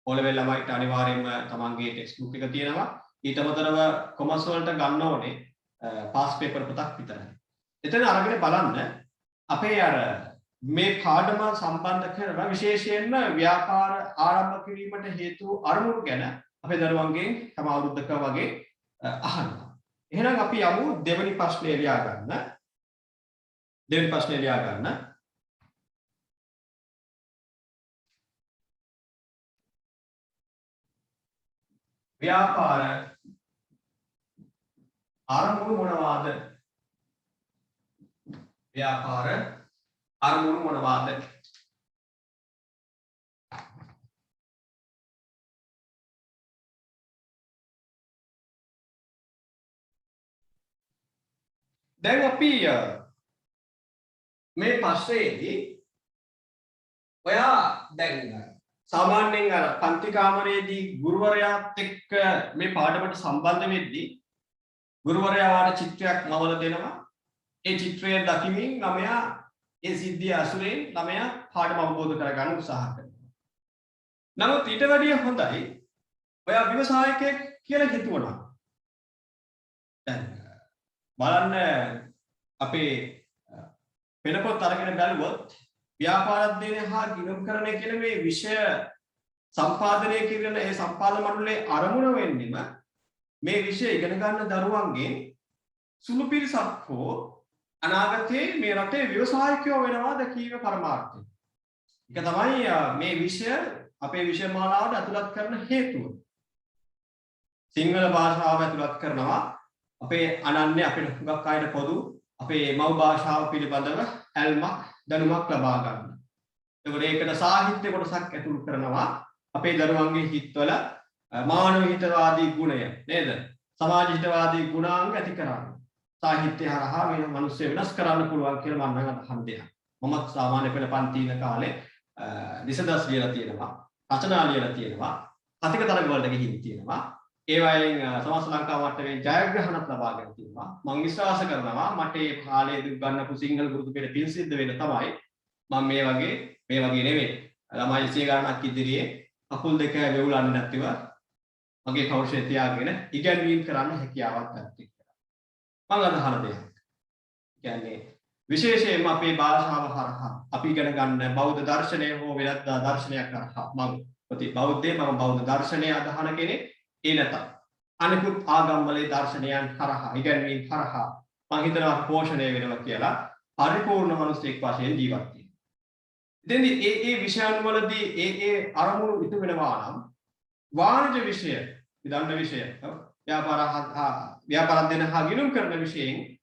O level ළමයිට අනිවාර්යයෙන්ම තමන්ගේ ටෙක්ස්ට් බුක් එක තියෙනවා. ඊට අමතරව කොමර්ස් වලට ගන්න ඕනේ පාස් පේපර් පොතක් විතරයි. එතන අරගෙන බලන්න අපේ අර මේ පාඩම සම්බන්ධ කරන විශේෂයෙන්ම ව්‍යාපාර ආරම්භ කිරීමට හේතු අරමුණු ගැන අපේ දරුවන්ගෙන් හැම අවුරුද්දක වගේ අහනවා. එහෙනම් අපි යමු දෙවෙනි ප්‍රශ්නේ ලියා ගන්න. දෙවෙනි ප්‍රශ්නේ ලියා ගන්න. ව්‍යාපාර අරමුණු මොනවාද? ව්‍යාපාර අරමුණු මොනවාද? දැන් අපි මේ ප්‍රශ්නයේදී ඔයා දැන් සාමාන්‍යයෙන් අර පන්ති කාමරයේදී ගුරුවරයාත් එක්ක මේ පාඩමට සම්බන්ධ වෙද්දී ගුරුවරයා වාට චිත්‍රයක් මවලා දෙනවා. ඒ චිත්‍රය දකිමින් ළමයා ඒ සිද්ධිය අසුරෙන් ළමයා පාඩම අවබෝධ කරගන්න උත්සාහ කරනවා. නමුත් ඊට වැඩිය හොඳයි ඔයා ව්‍යවසායකයෙක් කියලා හිතුවනම්. දැන් බලන්න අපේ වෙනපොත් අරගෙන බැලුවොත් ව්‍යාපාර අධ්‍යයනය හා ගිණුම්කරණය කියන මේ විෂය සම්පාදනය කරන ඒ සම්පාදන මණ්ඩලයේ අරමුණ වෙන්නෙම මේ විෂය ඉගෙන ගන්න දරුවන්ගේ සුළු පිරිසක් හෝ අනාගතයේ මේ රටේ ව්‍යවසායකයෝ වෙනවාද කීම පරමාර්ථය. ඒක තමයි මේ විෂය අපේ විෂය මාලාවට ඇතුළත් කරන හේතුව. සිංහල භාෂාව ඇතුළත් කරනවා අපේ අනන්‍ය අපේ හුඟක් අයට පොදු අපේ මව් භාෂාව පිළිබඳව ඇල්මක් දැනුමක් ලබා ගන්න. ඒකට සාහිත්‍ය කොටසක් ඇතුළු කරනවා අපේ දරුවන්ගේ හිතවල මානව හිතවාදී ගුණය නේද? සමාජ හිතවාදී ගුණාංග ඇති කරගන්න. සාහිත්‍ය හරහා මේ මිනිස්සු වෙනස් කරන්න පුළුවන් කියලා මම නම් අහන දෙයක්. මමත් සාමාන්‍ය පෙළ පන්ති ඉන්න කාලේ දිසදස් ලියලා තියෙනවා, රචනා ලියලා තියෙනවා, කතික තරඟ වලට ගිහින් තියෙනවා. ඒ වයින් සමස්ත ලංකාව මට්ටමේ ජයග්‍රහණත් ලබාගෙන තියෙනවා. මම විශ්වාස කරනවා මට මේ කාලේදී ගන්නපු සිංහල ගුරුතු පෙළ පින් සිද්ධ වෙන තමයි මම මේ වගේ නෙවෙයි. ළමයි 100 ගණනක් ඉදිරියේ අකුල් දෙක වෙවුලන්නේ නැතිව මගේ කෞශලය තියාගෙන ඉගැන්වීම් කරන්න හැකියාවක් ඇති. මම අදහන දෙයක්. කියන්නේ විශේෂයෙන්ම අපේ භාෂාව හරහා අපි ඉගෙන ගන්න බෞද්ධ දර්ශනය හෝ වෙනත් දර්ශනයක් හරහා මම බෞද්ධ දර්ශනය අදහන කෙනෙක්. ඒ නැත අනිකුත් ආගම්වලේ දර්ශනයන් හරහා ඉගැන්වීම් හරහා මම හිතනවා පෝෂණය වෙනවා කියලා පරිපූර්ණ මිනිසෙක් වශයෙන් ජීවත් වෙන්න. ඉතින් ඒ විෂයන් වලදී ඒ අරමුණු ඉටු වෙනවා නම් වාණිජ්‍ය විෂය, විදන්න විෂය, ව්‍යාපාර අධ්‍යයන හා ගිණුම් කරන විෂයෙන්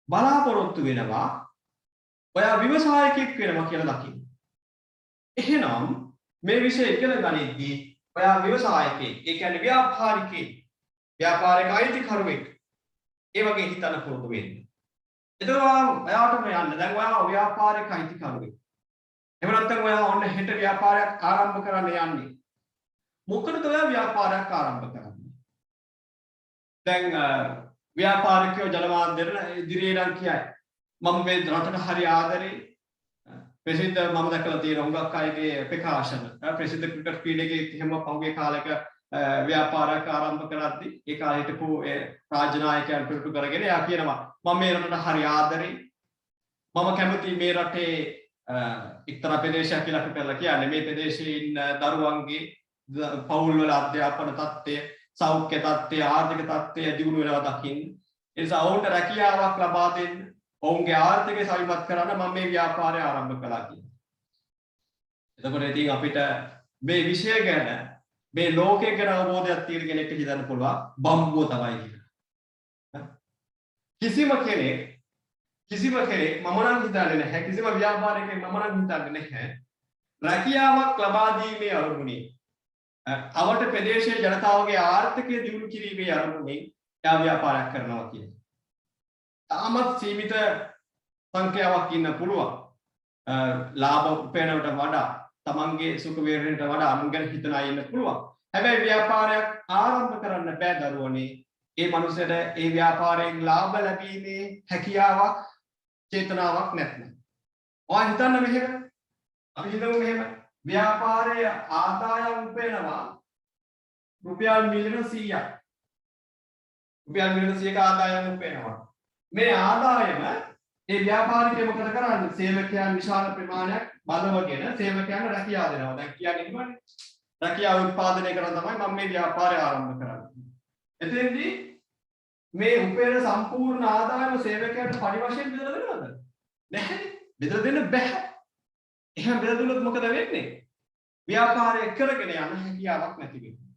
බලාපොරොත්තු වෙනවා ඔයා ව්‍යවසායකයෙක් වෙනවා කියලා දකින්න. එහෙනම් මේ විෂය ඉගෙන ගනිද්දී ඔයා ව්‍යවසායකයෙක්, ඒ කියන්නේ ව්‍යාපාරිකයෙක්, ව්‍යාපාරික අයිතිකරුවෙක් ඒ වගේ හිතන්න පුරුදු වෙන්න. එතකොට ඔයාටම යන්න දැන් ඔයා ව්‍යාපාරික අයිතිකරුවෙක්. එහෙම නැත්නම් ඔයා ඔන්න හෙට ව්‍යාපාරයක් ආරම්භ කරන්න යන්නේ. මොකටද ඔයා ව්‍යාපාරයක් ආරම්භ කරන්නේ? දැන් ව්‍යාපාරිකයෝ ජනමාධ්‍යවල ඉදිරියේ නම් කියයි. මම මේ රටට හරි ආදරේ. ප්‍රසිද්ධ මම දැකලා තියෙන හුඟක් අයගේ ප්‍රකාශන. ප්‍රසිද්ධ ක්‍රිකට් ක්‍රීඩකයෙක් එහෙම පහුගිය කාලෙක ව්‍යාපාරයක් ආරම්භ කරද්දී ඒ කාලේ හිටපු ඒ රාජ්‍ය නායකයන් පිටු කරගෙන එයා කියනවා මම මේ රටට හරි ආදරේ. මම කැමති මේ රටේ එක්තරා ප්‍රදේශයක් කියලා අපි කරලා කියන්නේ මේ ප්‍රදේශයේ ඉන්න දරුවන්ගේ පවුල් වල අධ්‍යාපන තත්ත්වය, සෞඛ්‍ය තත්ත්වය, ආර්ථික තත්ත්වය දියුණු වෙනවා දකින්න. ඒ නිසා ඔවුන්ට රැකියාවක් ලබා දෙන්න, ඔවුන්ගේ ආර්ථිකය සවිමත් කරන්න මම මේ ව්‍යාපාරය ආරම්භ කළා කියලා. එතකොට ඉතින් අපිට මේ විෂය ගැන මේ ලෝකයේ ගැන අවබෝධයක් තියෙන කෙනෙක්ට හිතන්න පුළුවන් බම්බුව තමයි කියලා. කිසිම කෙනෙක් මම නම් හිතන්නේ නැහැ, කිසිම ව්‍යාපාරිකයෙක් මම නම් හිතන්නේ නැහැ රැකියාවක් ලබා දීමේ අරමුණේ අවට ප්‍රදේශයේ ජනතාවගේ ආර්ථිකය දියුණු කිරීමේ අරමුණේ යා ව්‍යාපාරයක් කරනවා කියන්නේ. තාමත් සීමිත සංඛ්‍යාවක් ඉන්න පුළුවන්. ලාභ උපයනවට වඩා තමන්ගේ සුඛ වේරණයට වඩා අනුන් ගැන හිතන අය ඉන්න පුළුවන්. හැබැයි ව්‍යාපාරයක් ආරම්භ කරන්න බෑ දරුවනේ. ඒ මනුස්සයට ඒ ව්‍යාපාරයෙන් ලාභ ලැබීමේ හැකියාවක් චේතනාවක් නැත්නම්. ඔයා හිතන්න මෙහෙම. අපි හිතමු මෙහෙම. ව්‍යාපාරයේ ආදායම් උපයනවා රුපියල් මිලියන 100ක්. රුපියල් මිලියන 100ක ආදායම් උපයනවා. මේ ආදායම ඒ ව්‍යාපාරිකය මොකද කරන්නේ? සේවකයන් විශාල ප්‍රමාණයක් බඳවගෙන සේවකයන්ට රැකියාව දෙනවා. දැන් කියන්නේ ඉන්නවනේ. රැකියාව උත්පාදනය කරන තමයි මම මේ ව්‍යාපාරය ආරම්භ කරන්නේ. එතෙන්දී මේ උපයන සම්පූර්ණ ආදායම සේවකයන්ට පරි වශයෙන් බෙදලා දෙනවද? නැහැ. බෙදලා දෙන්න බෑ. එහෙනම් බෙදලා දුන්නොත් මොකද වෙන්නේ? ව්‍යාපාරය කරගෙන යන හැකියාවක් නැති වෙනවා.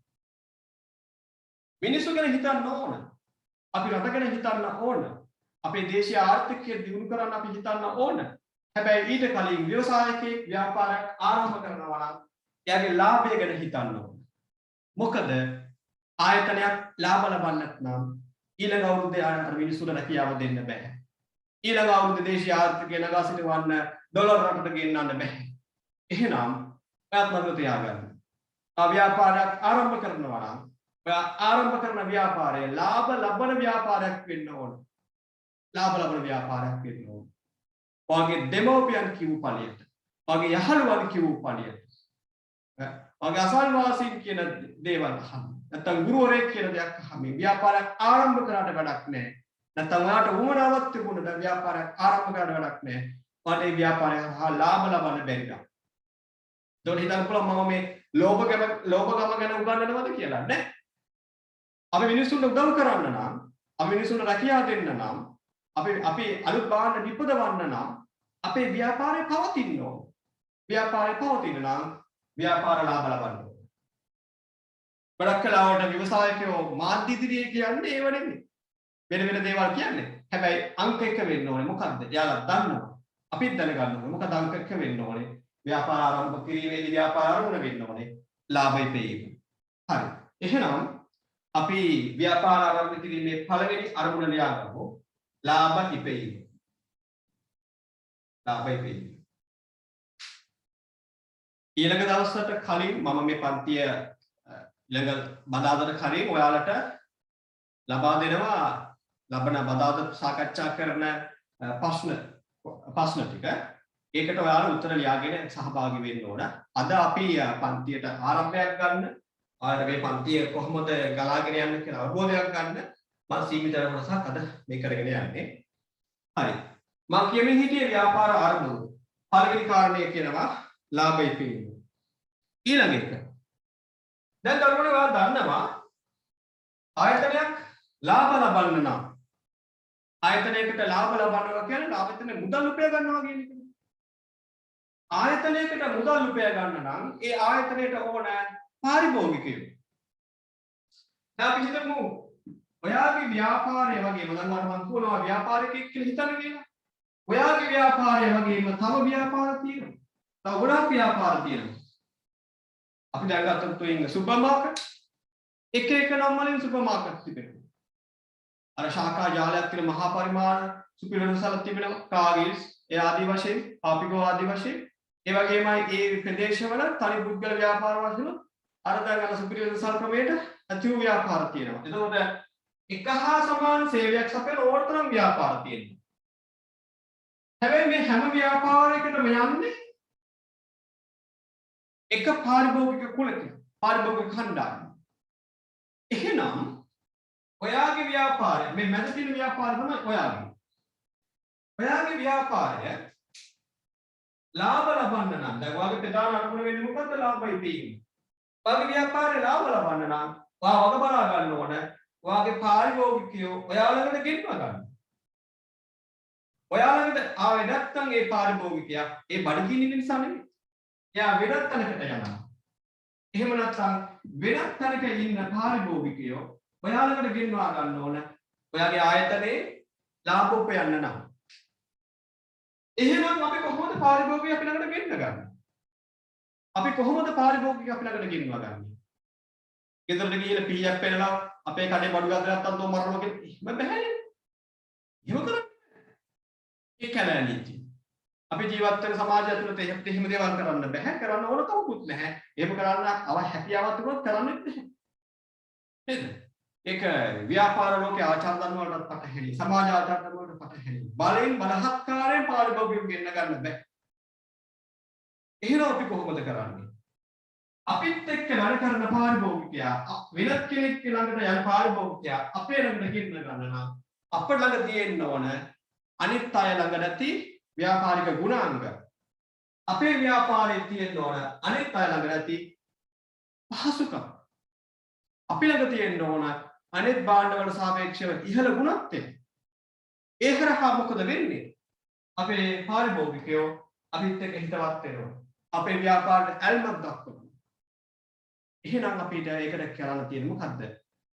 මිනිස්සු ගැන හිතන්න ඕන. අපි රට ගැන හිතන්න ඕන. අපේ දේශීය ආර්ථිකය දියුණු කරන්න අපි හිතන්න ඕන. හැබැයි ඊට කලින් ව්‍යවසායකයෙක් ව්‍යාපාරයක් ආරම්භ කරනවා නම් එයාගේ ලාභය ගැන හිතන්න ඕන. මොකද ආයතනයක් ලාභ ලබන්න නැත්නම් ඊළඟ අවුරුද්දේ ආයතන මිනිස්සුන්ට රැකියාව දෙන්න බෑ. ඊළඟ අවුරුද්දේ දේශීය ආර්ථිකය නගා සිටවන්න ඩොලර් රටට ගෙන්නන්න බෑ. එහෙනම් ඔයත් මතක තියාගන්න. ව්‍යාපාරයක් ආරම්භ කරනවා නම් ඔයා ආරම්භ කරන ව්‍යාපාරය ලාභ ලබන ව්‍යාපාරයක් වෙන්න ඕන. ලාභ ලබන ව්‍යාපාරයක් වෙන්න ඕන. ඔයාගේ දෙමව්පියන් කිව්ව පළියට, ඔයාගේ යහළුවන් කිව්ව පළියට, ඔයාගේ අසල්වාසීන් කියන දේවල් අහන්න. නැත්නම් ගුරුවරයෙක් කියන දෙයක් අහන්න. ව්‍යාපාරයක් ආරම්භ කරාට වැඩක් නැහැ. නැත්නම් ඔයාට උවමනාවක් තිබුණා දැන් ව්‍යාපාරයක් ආරම්භ කරන්න වැඩක් නැහැ. ඔයාට මේ ව්‍යාපාරය හා ලාභ ලබන්න බැරි නම්. ඒතකොට හිතන්න පුළුවන් මම මේ ලෝභකම ගැන උගන්වනවද කියලා නෑ. අපි මිනිස්සුන්ට උදව් කරන්න නම්, අපි මිනිස්සුන්ට රැකියාව දෙන්න නම්, අපි අලුත් බාහන නිපදවන්න නම් අපේ ව්‍යාපාරය පවතින්න ඕන. ව්‍යාපාරය පවතින නම් ව්‍යාපාර ලාභ ලබන්න ඕන. ගොඩක් කලාවට ව්‍යවසායකයෝ මාධ්‍ය ඉදිරියේ කියන්නේ ඒව නෙමෙයි. වෙන දේවල් කියන්නේ. හැබැයි අංක එක වෙන්න ඕනේ මොකද්ද? එයාලා දන්නවා. අපිත් දැනගන්න ඕනේ. මොකද අංක එක වෙන්න ඕනේ. ව්‍යාපාර ආරම්භ කිරීමේදී ව්‍යාපාර අරමුණ වෙන්න ඕනේ. ලාභය පෙීම. හරි. එහෙනම් අපි ව්‍යාපාර ආරම්භ කිරීමේ පළවෙනි අරමුණ ලියාගමු. ලාභ ඉපෙීම. ලාභ ඉපෙීම. ඊළඟ දවසට කලින් මම මේ පන්තිය ඊළඟ බදාදට කලින් ඔයාලට ලබා දෙනවා ලබන බදාද සාකච්ඡා කරන ප්‍රශ්න ටික. ඒකට ඔයාලා උත්තර ලියාගෙන සහභාගී වෙන්න ඕන. අද අපි පන්තියට ආරම්භයක් ගන්න. ඔයාලට මේ පන්තිය කොහොමද ගලාගෙන යන්නේ කියලා අවබෝධයක් ගන්න මම සීමිත වෙනසක් අද මේ කරගෙන යන්නේ. හරි. මම කියමින් හිටියේ ව්‍යාපාර ආරම්භය. පළවෙනි කාරණය කියනවා ලාභය පෙන්නන. ඊළඟ එක. දැන් දරුවනේ ඔයාලා දන්නවා ආයතනයක් ලාභ ලබන්න නම් ආයතනයකට ලාභ ලබනවා කියන්නේ ආයතනයේ මුදල් උපය ගන්නවා කියන එක. ආයතනයකට මුදල් උපය ගන්න නම් ඒ ආයතනයට ඕන පාරිභෝගිකයෝ. දැන් අපි හිතමු ඔයාගේ ව්‍යාපාරය වගේම දැන් මම කියනවා ව්යාපාරිකයෙක් කියලා හිතන්න කියලා. ඔයාගේ ව්‍යාපාරය වගේම තව ව්‍යාපාර තියෙනවා. තව ගොඩක් ව්යාපාර තියෙනවා. අපි දැන් ගත්තොත් ඔය සුපර් මාකට් එක නම් වලින් සුපර් මාකට් තිබෙනවා. අර ශාඛා ජාලයක් තියෙන මහා පරිමාණ සුපිරිවැරසල තිබෙනවා. කාගිල්ස් ඒ ආදී වශයෙන්, පාපිකෝ ආදී වශයෙන් ඒ වගේමයි ඒ ප්‍රදේශවල තනි පුද්ගල ව්‍යාපාර වශයෙන් අර දැන් අර සුපිරියර් විශාල ක්‍රමයට අතිව ව්‍යාපාර තියෙනවා. එතකොට එක හා සමාන සේවයක් සපයන ඕනතරම් ව්‍යාපාර තියෙනවා. හැබැයි මේ හැම ව්‍යාපාරයකටම යන්නේ එක පාරිභෝගික කුලක පාරිභෝගික කණ්ඩායම. එහෙනම් ඔයාගේ ව්‍යාපාරය මේ මැද තියෙන ව්‍යාපාරය තමයි ඔයාගේ. ඔයාගේ ව්‍යාපාරය ලාභ ලබන්න නම් දැන් ඔයාගේ ප්‍රධාන අරමුණ වෙන්නේ මොකද්ද? ලාභයි තියෙන්නේ. ඔයාගේ ව්‍යාපාරේ ලාභ ලබන්න නම් ඔයා වග බලා ගන්න ඕන. ඔයාගේ පාරිභෝගිකයෝ ඔයා ළඟට ගෙන්ව ගන්න. ඔයා ළඟට ආවේ නැත්නම් ඒ පාරිභෝගිකයා ඒ බඩගින්න ඉන්න නිසා නෙමෙයි. එයා වෙනත් තැනකට යනවා. එහෙම නැත්නම් වෙනත් තැනක ඉන්න පාරිභෝගිකයෝ ඔයා ළඟට ගෙන්වා ගන්න ඕන. ඔයාගේ ආයතනයේ ලාභ උපයන්න නම්. එහෙනම් අපි කොහොමද පාරිභෝගිකයෝ අපි ළඟට ගෙන්න ගන්නේ? අපි කොහොමද පාරිභෝගිකයෝ අපි ළඟට ගෙන්වා ගන්නේ? ගෙදරට ගිහලා පීයක් පෙරලා අපේ කඩේ බඩු ගාදරයක් අතෝ මරනවා කියන්නේ එහෙම බෑනේ. එහෙම කරන්නේ. ඒ කැලෑලිච්චි. අපි ජීවත් වෙන සමාජය ඇතුළත එහෙම දේවල් කරන්න බෑ. කරන්න ඕන කවුරුත් නැහැ. එහෙම කරන්න හැකියාවක් තිබුණොත් කරන්නේ නැහැ. නේද? ඒක ව්‍යාපාර ලෝකයේ ආචාර ධර්ම වලට පටහැනි. සමාජ ආචාර ධර්ම වලට පටහැනි. බලෙන් බලහත්කාරයෙන් පාරිභෝගිකයෝ ගෙන්න ගන්න බෑ. එහෙනම් අපි කොහොමද කරන්නේ? අපිත් එක්ක වැඩ කරන පාරිභෝගිකයා වෙනත් කෙනෙක් ළඟට යන පාරිභෝගිකයා අපේ ළඟට ගෙන්න ගන්න නම් අප ළඟ තියෙන්න ඕන අනිත් අය ළඟ නැති ව්‍යාපාරික ගුණාංග. අපේ ව්‍යාපාරයේ තියෙන්න ඕන අනිත් අය ළඟ නැති පහසුකම්. අපි ළඟ තියෙන්න ඕන අනිත් භාණ්ඩවල සාපේක්ෂව ඉහළ ගුණත්වය. ඒ හරහා මොකද වෙන්නේ? අපේ පාරිභෝගිකයෝ අපිත් එක්ක හිතවත් වෙනවා. අපේ ව්‍යාපාරයට ඇල්මක් දක්වනවා. එහෙනම් අපිට ඒකට කරන්න තියෙන්නේ මොකද්ද?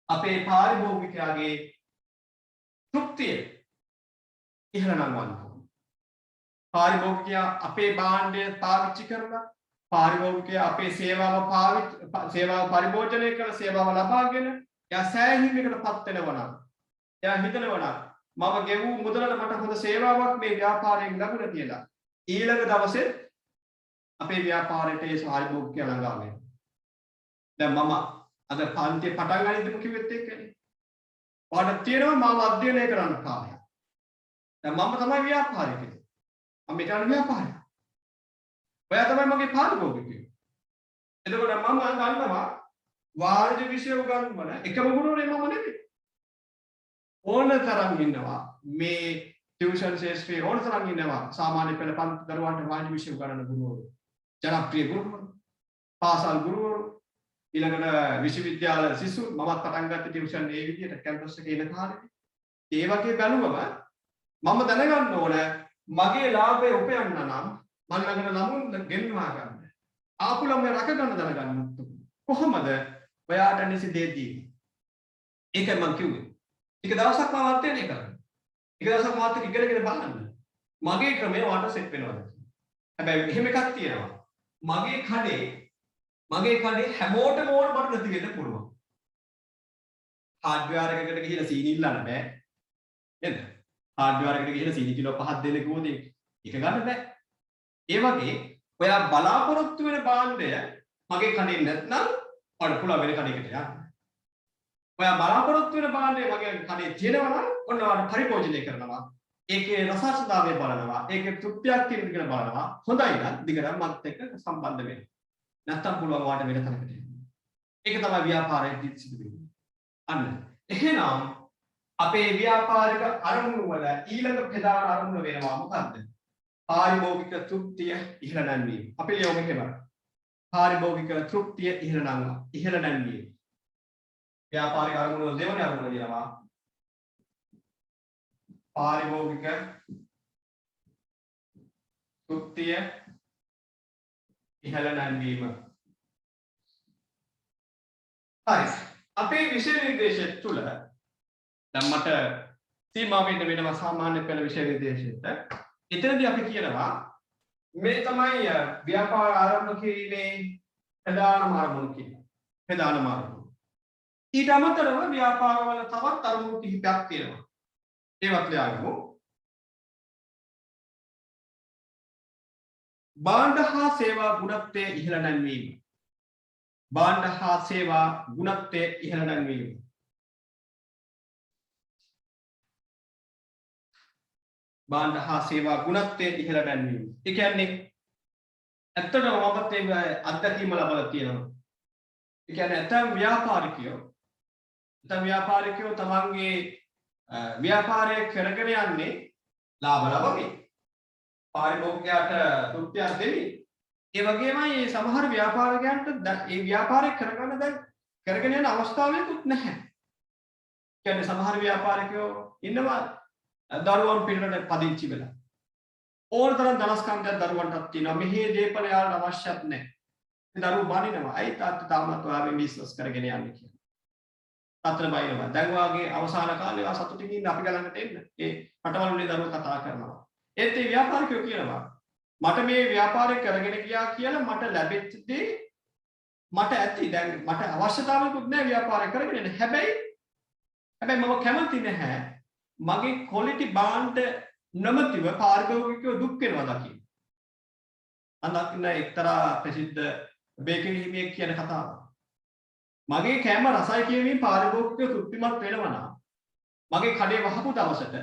අපේ පාරිභෝගිකයාගේ තෘප්තිය ඉහළ නංවන්න ඕන. පාරිභෝගිකයා අපේ භාණ්ඩය පාවිච්චි කරලා පාරිභෝගිකයා අපේ සේවාව පරිභෝජනය කරලා සේවාව ලබාගෙන එයා සෑහීමකටපත් වෙනවා නම් එයා හිතනවා නම් මම ගෙවූ මුදලට මට හොඳ සේවාවක් මේ ව්‍යාපාරයෙන් ලැබුණා කියලා ඊළඟ දවසේ අපේ ව්‍යාපාරයට ඒ පාරිභෝගිකයා ළඟා වෙනවා. දැන් මම අද පන්තිය පටන් ගනිද්දිම කිව්වෙත් ඒකනේ. ඔයාලට තියෙනවා මම අධ්‍යයනය කරන්න කාලයක්. දැන් මම තමයි ව්‍යාපාරිකයෙක්. මම කරන ව්‍යාපාරය. ඔයා තමයි මගේ පාරිභෝගිකයෝ. එතකොට මම ගන්නවා වාණිජ විෂය උගන්වන එකම ගුරුවරයෙක් මම නෙමෙයි. ඕන තරම් ඉන්නවා මේ ටියුෂන් ශාස්ත්‍රයේ ඕන තරම් ඉන්නවා සාමාන්‍ය පෙළ පන්ති දරුවන්ට වාණිජ විෂය උගන්වන ගුරුවරු. ජනප්‍රිය ගුරුවරු. පාසල් ගුරුවරු. ඊළඟට විශ්වවිද්‍යාල සිසු මමත් පටන් ගත්ත ටියුෂන් ඒ විදිහට කැම්පස් එකේ ඉන කාලේ. ඒ වගේ බැලුවම මම දැනගන්න ඕන මගේ ලාභය උපයන්න නම් මම ළඟට ළමුන් ගෙන්වා ගන්න. ආපු ළමයි රැක ගන්න දැනගන්න කොහොමද? ඔයාට නිසි දේ දීලා. ඒකයි මම කිව්වේ. ටික දවසක් මම අධ්‍යයනය කරනවා. ටික දවසක් මාත් එක්ක ඉගෙනගෙන බලන්න. මගේ ක්‍රමය වාට සෙට් වෙනවද? හැබැයි එහෙම එකක් තියෙනවා. මගේ කඩේ හැමෝටම ඕන බඩු නැති වෙන්න පුළුවන්. හાર્ඩ්වෙයාර් එකකට ගිහිල්ලා සීනි ඉල්ලන්න බෑ. නේද? හાર્ඩ්වෙයාර් එකට ගිහිල්ලා සීනි කිලෝ 5ක් දෙන්න කිව්වොත් ඒක ගන්න බෑ. ඒ වගේ ඔයා බලාපොරොත්තු වෙන භාණ්ඩය මගේ කඩේ නැත්නම් ඔයාලට පුළුවන් වෙන කඩේකට යන්න. ඔයා බලාපොරොත්තු වෙන භාණ්ඩය මගේ කඩේ තියෙනවා නම් ඔන්න ඔයාලට පරිභෝජනය කරනවා. ඒකේ රසාස්වාදය බලනවා. ඒකේ තෘප්තියක් තියෙනද කියලා බලනවා. හොඳයි නම් දිගටම මත් එක්ක සම්බන්ධ වෙන්න. නැත්තම් පුළුවන් වාට වෙන තැනකට යන්න. ඒක තමයි ව්‍යාපාරයේදී සිදු වෙන්නේ. අන්න. එහෙනම් අපේ ව්‍යාපාරික අරමුණු වල ඊළඟ ප්‍රධාන අරමුණ වෙනවා මොකද්ද? පාරිභෝගික තෘප්තිය ඉහළ නැන්වීම. අපි ලියමු එහෙම. පාරිභෝගික තෘප්තිය ඉහළ නැන්වීම. ව්‍යාපාරික අරමුණු වල දෙවෙනි අරමුණ දෙනවා. පාරිභෝගික තෘප්තිය ඉහළ නැන්වීම. හරි. අපේ විෂය නිර්දේශය තුල දැන් මට සීමා වෙනවා සාමාන්‍ය පෙළ විෂය නිර්දේශයට. එතනදී අපි කියනවා මේ තමයි ව්‍යාපාර ආරම්භ කිරීමේ ප්‍රධානම අරමුණ කියන්නේ. ප්‍රධානම අරමුණ. ඊට අමතරව ව්‍යාපාරවල තවත් අරමුණු කිහිපයක් තියෙනවා. ඒවත් ලියාගමු. භාණ්ඩ හා සේවා ගුණත්වයේ ඉහළ නැංවීම. භාණ්ඩ හා සේවා ගුණත්වයේ ඉහළ නැංවීම. භාණ්ඩ හා සේවා ගුණත්වයේ ඉහළ නැංවීම. ඒ කියන්නේ ඇත්තටම මමත් ඒ අත්දැකීම ලබලා තියෙනවා. ඒ කියන්නේ ඇතම් ව්‍යාපාරිකයෝ තමන්ගේ ව්‍යාපාරය කරගෙන යන්නේ ලාභ ලබමින්. පාරිභෝගිකයාට තෘප්තියක් දෙමින්. ඒ වගේමයි මේ සමහර ව්‍යාපාරිකයන්ට මේ ව්‍යාපාරය කරගෙන යන අවස්ථාවලුත් නැහැ. කියන්නේ සමහර ව්‍යාපාරිකයෝ ඉන්නවා දරුවන් පිළිවෙලට පදිංචි වෙලා. ඕනතරම් ධනස්කන්ධයක් දරුවන්ටත් තියෙනවා. මෙහි දේපල යාලට අවශ්‍යත් නැහැ. දරුවෝ බනිනවා. අයි තාත්තා තාමත් ඔයාගේ බිස්නස් කරගෙන යන්නේ කියලා. අතර බයිනවා. දැන් වාගේ අවසාන කාලේ වා සතුටින් ඉන්න අපි ළඟට එන්න. ඒ රටවල් වල දරුවෝ කතා කරනවා. ඒත් මේ ව්‍යාපාරිකයෝ කියනවා මට මේ ව්‍යාපාරය කරගෙන ගියා කියලා මට ලැබෙච්ච දේ මට ඇති. දැන් මට අවශ්‍යතාවයකුත් නැහැ ව්‍යාපාරය කරගෙන යන්න. හැබැයි මම කැමති නැහැ මගේ ක්වොලිටි බාණ්ඩ නොමැතිව පාරිභෝගිකයෝ දුක් වෙනවා දකින්න. අනකින එක්තරා ප්‍රසිද්ධ බේකරි හිමියෙක් කියන කතාව. මගේ කෑම රසයි කියමින් පාරිභෝගිකයෝ තෘප්තිමත් වෙනවා නම් මගේ කඩේ වහපු දවසට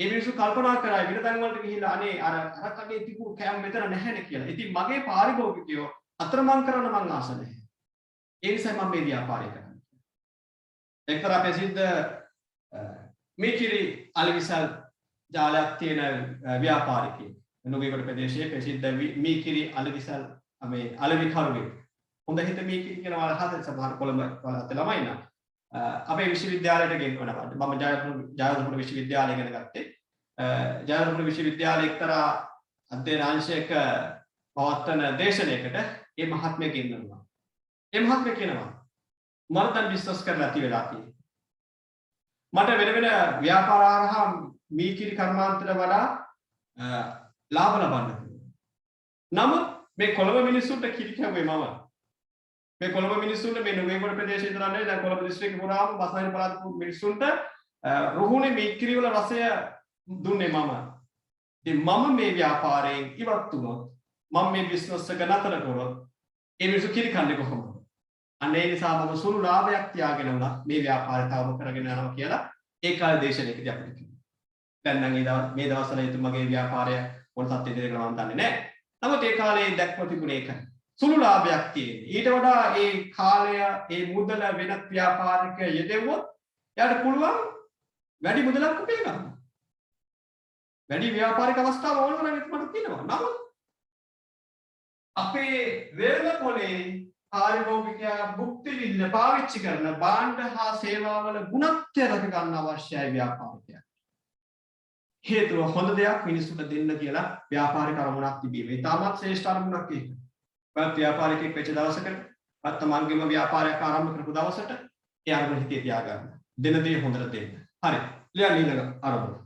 ඒ මිනිස්සු කල්පනා කරා වෙන තැන් වලට ගිහිල්ලා අනේ අර කඩේ තිබු කෑම මෙතන නැහැනේ කියලා. ඉතින් මගේ පාරිභෝගිකයෝ අතරමං කරන්න මං ආස නැහැ. ඒ නිසා මම මේ ව්‍යාපාරය කරන්නේ. එක්තරා ප්‍රසිද්ධ මේකිරි අලවිසල් ජාලයක් තියෙන ව්‍යාපාරිකයෙක්. නුගේගොඩ ප්‍රදේශයේ ප්‍රසිද්ධ මේකිරි අලවිසල් මේ අලවි කරුවෙක්. හොඳ හිත මේකිරි කියන වලහත සමහර කොළඹ වලහත ළමයි නා. අපේ විශ්වවිද්‍යාලයට ගෙන්වනවා. මම ජයවර්ධන විශ්වවිද්‍යාලය ඉගෙන ගත්තේ. ජයවර්ධන විශ්වවිද්‍යාලයේ එක්තරා අධ්‍යයන අංශයක පවත්වන දේශනයකට මේ මහත්මයා ගෙන්වනවා. මේ මහත්මයා කියනවා මම දැන් බිස්නස් කරලා ඇති වෙලා තියෙනවා. මට වෙන වෙන ව්‍යාපාර ආරහා මීකිරි කර්මාන්තවල වඩා ලාභ ලබන්න පුළුවන්. නමුත් මේ කොළඹ මිනිස්සුන්ට කිරි කැවුවේ මම. මේ කොළඹ මිනිස්සුන්ට මේ නුගේගොඩ ප්‍රදේශයේ ඉඳලා නෙවෙයි දැන් කොළඹ දිස්ත්‍රික්කේ පුරාම බස්නාහිර පළාත මිනිස්සුන්ට රුහුණේ මීකිරි වල රසය දුන්නේ මම. ඉතින් මම මේ ව්‍යාපාරයෙන් ඉවත් වුණොත් මම මේ බිස්නස් එක නතර කරොත් ඒ මිනිස්සු කිරි කන්නේ කොහොමද? අන්න ඒ නිසා මම සුළු ලාභයක් තියාගෙන උනා මේ ව්‍යාපාරය තවම කරගෙන යනවා කියලා ඒ කාලේ දේශනාවකදී අපිට කිව්වා. දැන් නම් මේ දවස්වල මගේ ව්‍යාපාරය මොන තත්ත්වෙද කියලා මම දන්නේ නැහැ. නමුත් ඒ කාලේ දැක්ම තිබුණේ ඒකයි. සුළු ලාභයක් තියෙන්නේ. ඊට වඩා ඒ කාලය ඒ මුදල වෙනත් ව්‍යාපාරික යෙදෙව්වොත් එයාට පුළුවන් වැඩි මුදලක් උපය ගන්න. වැඩි ව්‍යාපාරික අවස්ථා ඕන නම් ඉක්මනට තියෙනවා. නමුත් අපේ වේලපොලේ පාරිභෝගිකයා භුක්ති විඳින පාවිච්චි කරන භාණ්ඩ හා සේවාවල ගුණත්වය රැක ගන්න අවශ්‍යයි ව්‍යාපාරිකයා. හේතුව හොඳ දෙයක් මිනිස්සුන්ට දෙන්න කියලා ව්‍යාපාරික අරමුණක් තිබීම. ඒ තාමත් ශ්‍රේෂ්ඨ අරමුණක් ඒක. වත් ව්‍යාපාරිකයෙක් වෙච්ච දවසකට වත් තමන්ගේම ව්‍යාපාරයක් ආරම්භ කරපු දවසට ඒ අරමුණ හිතේ තියාගන්න. දෙන දේ හොඳට දෙන්න. හරි. ලියන්න ඊළඟ අරමුණ.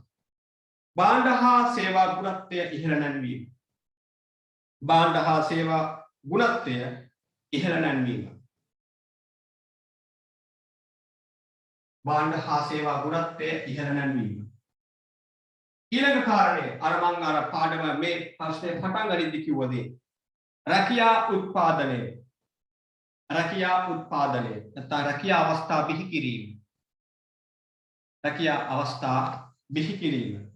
භාණ්ඩ හා සේවා ගුණත්වය ඉහළ නැංවීම. භාණ්ඩ හා සේවා ගුණත්වය ඉහළ නැංවීම. භාණ්ඩ හා සේවා ගුණත්වය ඉහළ නැංවීම. ඊළඟ කාරණය අර මං අර පාඩම මේ ප්‍රශ්නේ පටන් ගනිද්දි කිව්ව දේ. රැකියා උත්පාදනය. නැත්නම් රැකියා අවස්ථා බිහි කිරීම. රැකියා අවස්ථා බිහි කිරීම.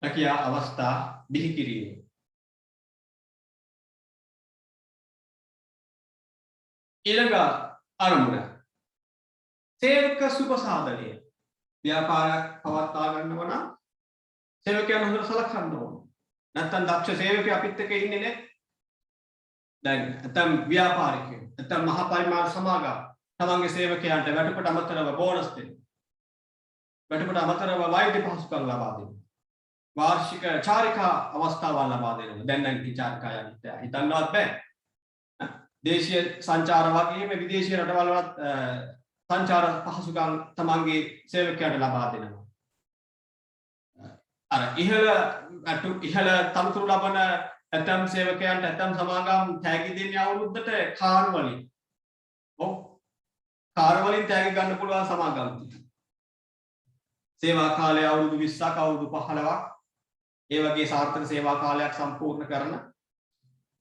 රැකියා අවස්ථා බිහි කිරීම. ඊළඟ අරමුණ සේවක සුබසාධනය. ව්‍යාපාරයක් පවත්වා ගන්නව නම් සේවකයන් හොඳට සලකන්න ඕන. නැත්නම් දක්ෂ සේවකයෝ අපිත් එක්ක ඉන්නේ නැහැ. දැන් නැත්නම් ව්‍යාපාරිකයෝ නැත්නම් මහා පරිමාණ සමාගම් තමන්ගේ සේවකයන්ට වැටුපට අමතරව බෝනස් දෙනවා. වැටුපට අමතරව වෛද්‍ය පහසුකම් ලබා දෙනවා. වාර්ෂික චාරිකා අවස්ථාවන් ලබා දෙනවා. දැන් නම් චාරිකා යන්නේ හිතන්නවත් බෑ. දේශීය සංචාර වගේම විදේශීය රටවල් වලත් සංචාර පහසුකම් තමන්ගේ සේවකයන්ට ලබා දෙනවා. අර ඉහළ තනතුරු ලබන ඇතම් සේවකයන්ට ඇතම් සමාගම් තෑගි දෙන්නේ අවුරුද්දට කාර් වලින්. ඔව්. කාර් වලින් තෑගි ගන්න පුළුවන් සමාගම් තියෙනවා. සේවා කාලය අවුරුදු 20ක් අවුරුදු 15ක් ඒ වගේ සාර්ථක සේවා කාලයක් සම්පූර්ණ කරන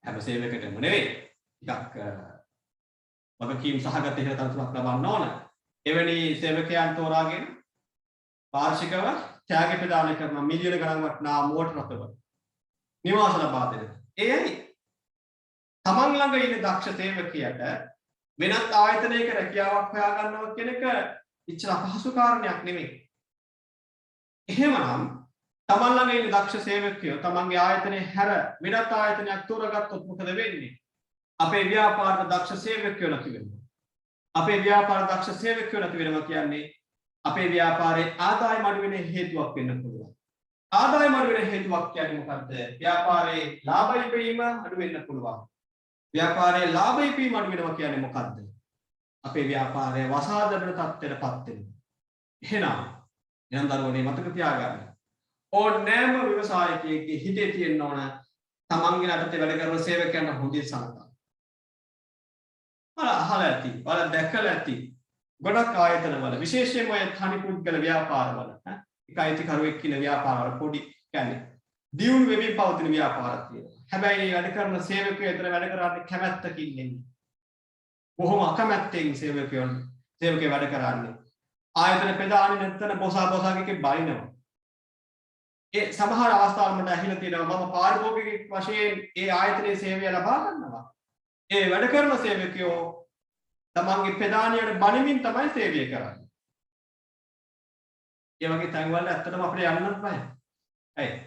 හැම සේවකයෙකුටම නෙවෙයි ටිකක් වගකීම් සහගත ඉහළ තනතුරක් ලබන්න ඕන. එවැනි සේවකයන් තෝරාගෙන වාර්ෂිකව ත්‍යාග ප්‍රදාන කරන මිලියන ගණන් වටිනා මෝටර රථවල නිවාස ලබා දෙනවා. ඒයි තමන් ළඟ ඉන්න දක්ෂ සේවකයාට වෙනත් ආයතනයක රැකියාවක් හොයාගන්නවා කියන එක ඉච්චර අපහසු කාරණයක් නෙමෙයි. එහෙමනම් තමන් ළඟ ඉන්න දක්ෂ සේවකයෝ තමන්ගේ ආයතනයේ හැර වෙනත් ආයතනයක් තෝරගත්තොත් මොකද වෙන්නේ? අපේ ව්‍යාපාරයේ දක්ෂ සේවකයෝ නැති වෙනවා. අපේ ව්‍යාපාරයේ දක්ෂ සේවකයෝ නැති වෙනවා කියන්නේ අපේ ව්‍යාපාරයේ ආදායම අඩු වෙන හේතුවක් වෙන්න පුළුවන්. ආදායම අඩු වෙන හේතුවක් කියන්නේ මොකද්ද? ව්‍යාපාරයේ ලාභ ඉපීම අඩු වෙන්න පුළුවන්. ව්‍යාපාරයේ ලාභ ඉපීම අඩු වෙනවා කියන්නේ මොකද්ද? අපේ ව්‍යාපාරය වසාදබන තත්ත්වයටපත් වෙනවා. එහෙනම් දරුවනේ මතක තියාගන්න. ඕනෑම ව්‍යවසායකයෙක්ගේ හිතේ තියෙන්න ඕන තමන්ගේ රටේ වැඩ කරන සේවකයන්ට හොඳින් සලකන්න. අහලා ඇති, ඔයාලා දැකලා ඇති. ගොඩක් ආයතනවල විශේෂයෙන්ම ඔය තනි පුද්ගල ව්‍යාපාරවල එක අයිතිකරුවෙක් කියන ව්‍යාපාරවල පොඩි කියන්නේ දියුණු වෙමින් පවතින ව්‍යාපාරක් තියෙනවා. හැබැයි වැඩ කරන සේවකයෝ එතන වැඩ කරන්නේ කැමැත්තකින් නෙමෙයි. බොහොම අකමැත්තෙන් සේවකයෝ වැඩ කරන්නේ. ආයතන ප්‍රධානී නැත්තන බොසාගේ බයිනවා. ඒ සමහර අවස්ථාවල මට ඇහිලා තියෙනවා මම පාරිභෝගිකයෙක් වශයෙන් ඒ ආයතනයේ සේවය ලබා ගන්නවා. ඒ වැඩ කරන සේවකයෝ තමන්ගේ ප්‍රධානියට බණමින් තමයි සේවය කරන්නේ. ඒ වගේ තැන්වල ඇත්තටම අපිට යන්නත් බෑ. ඇයි?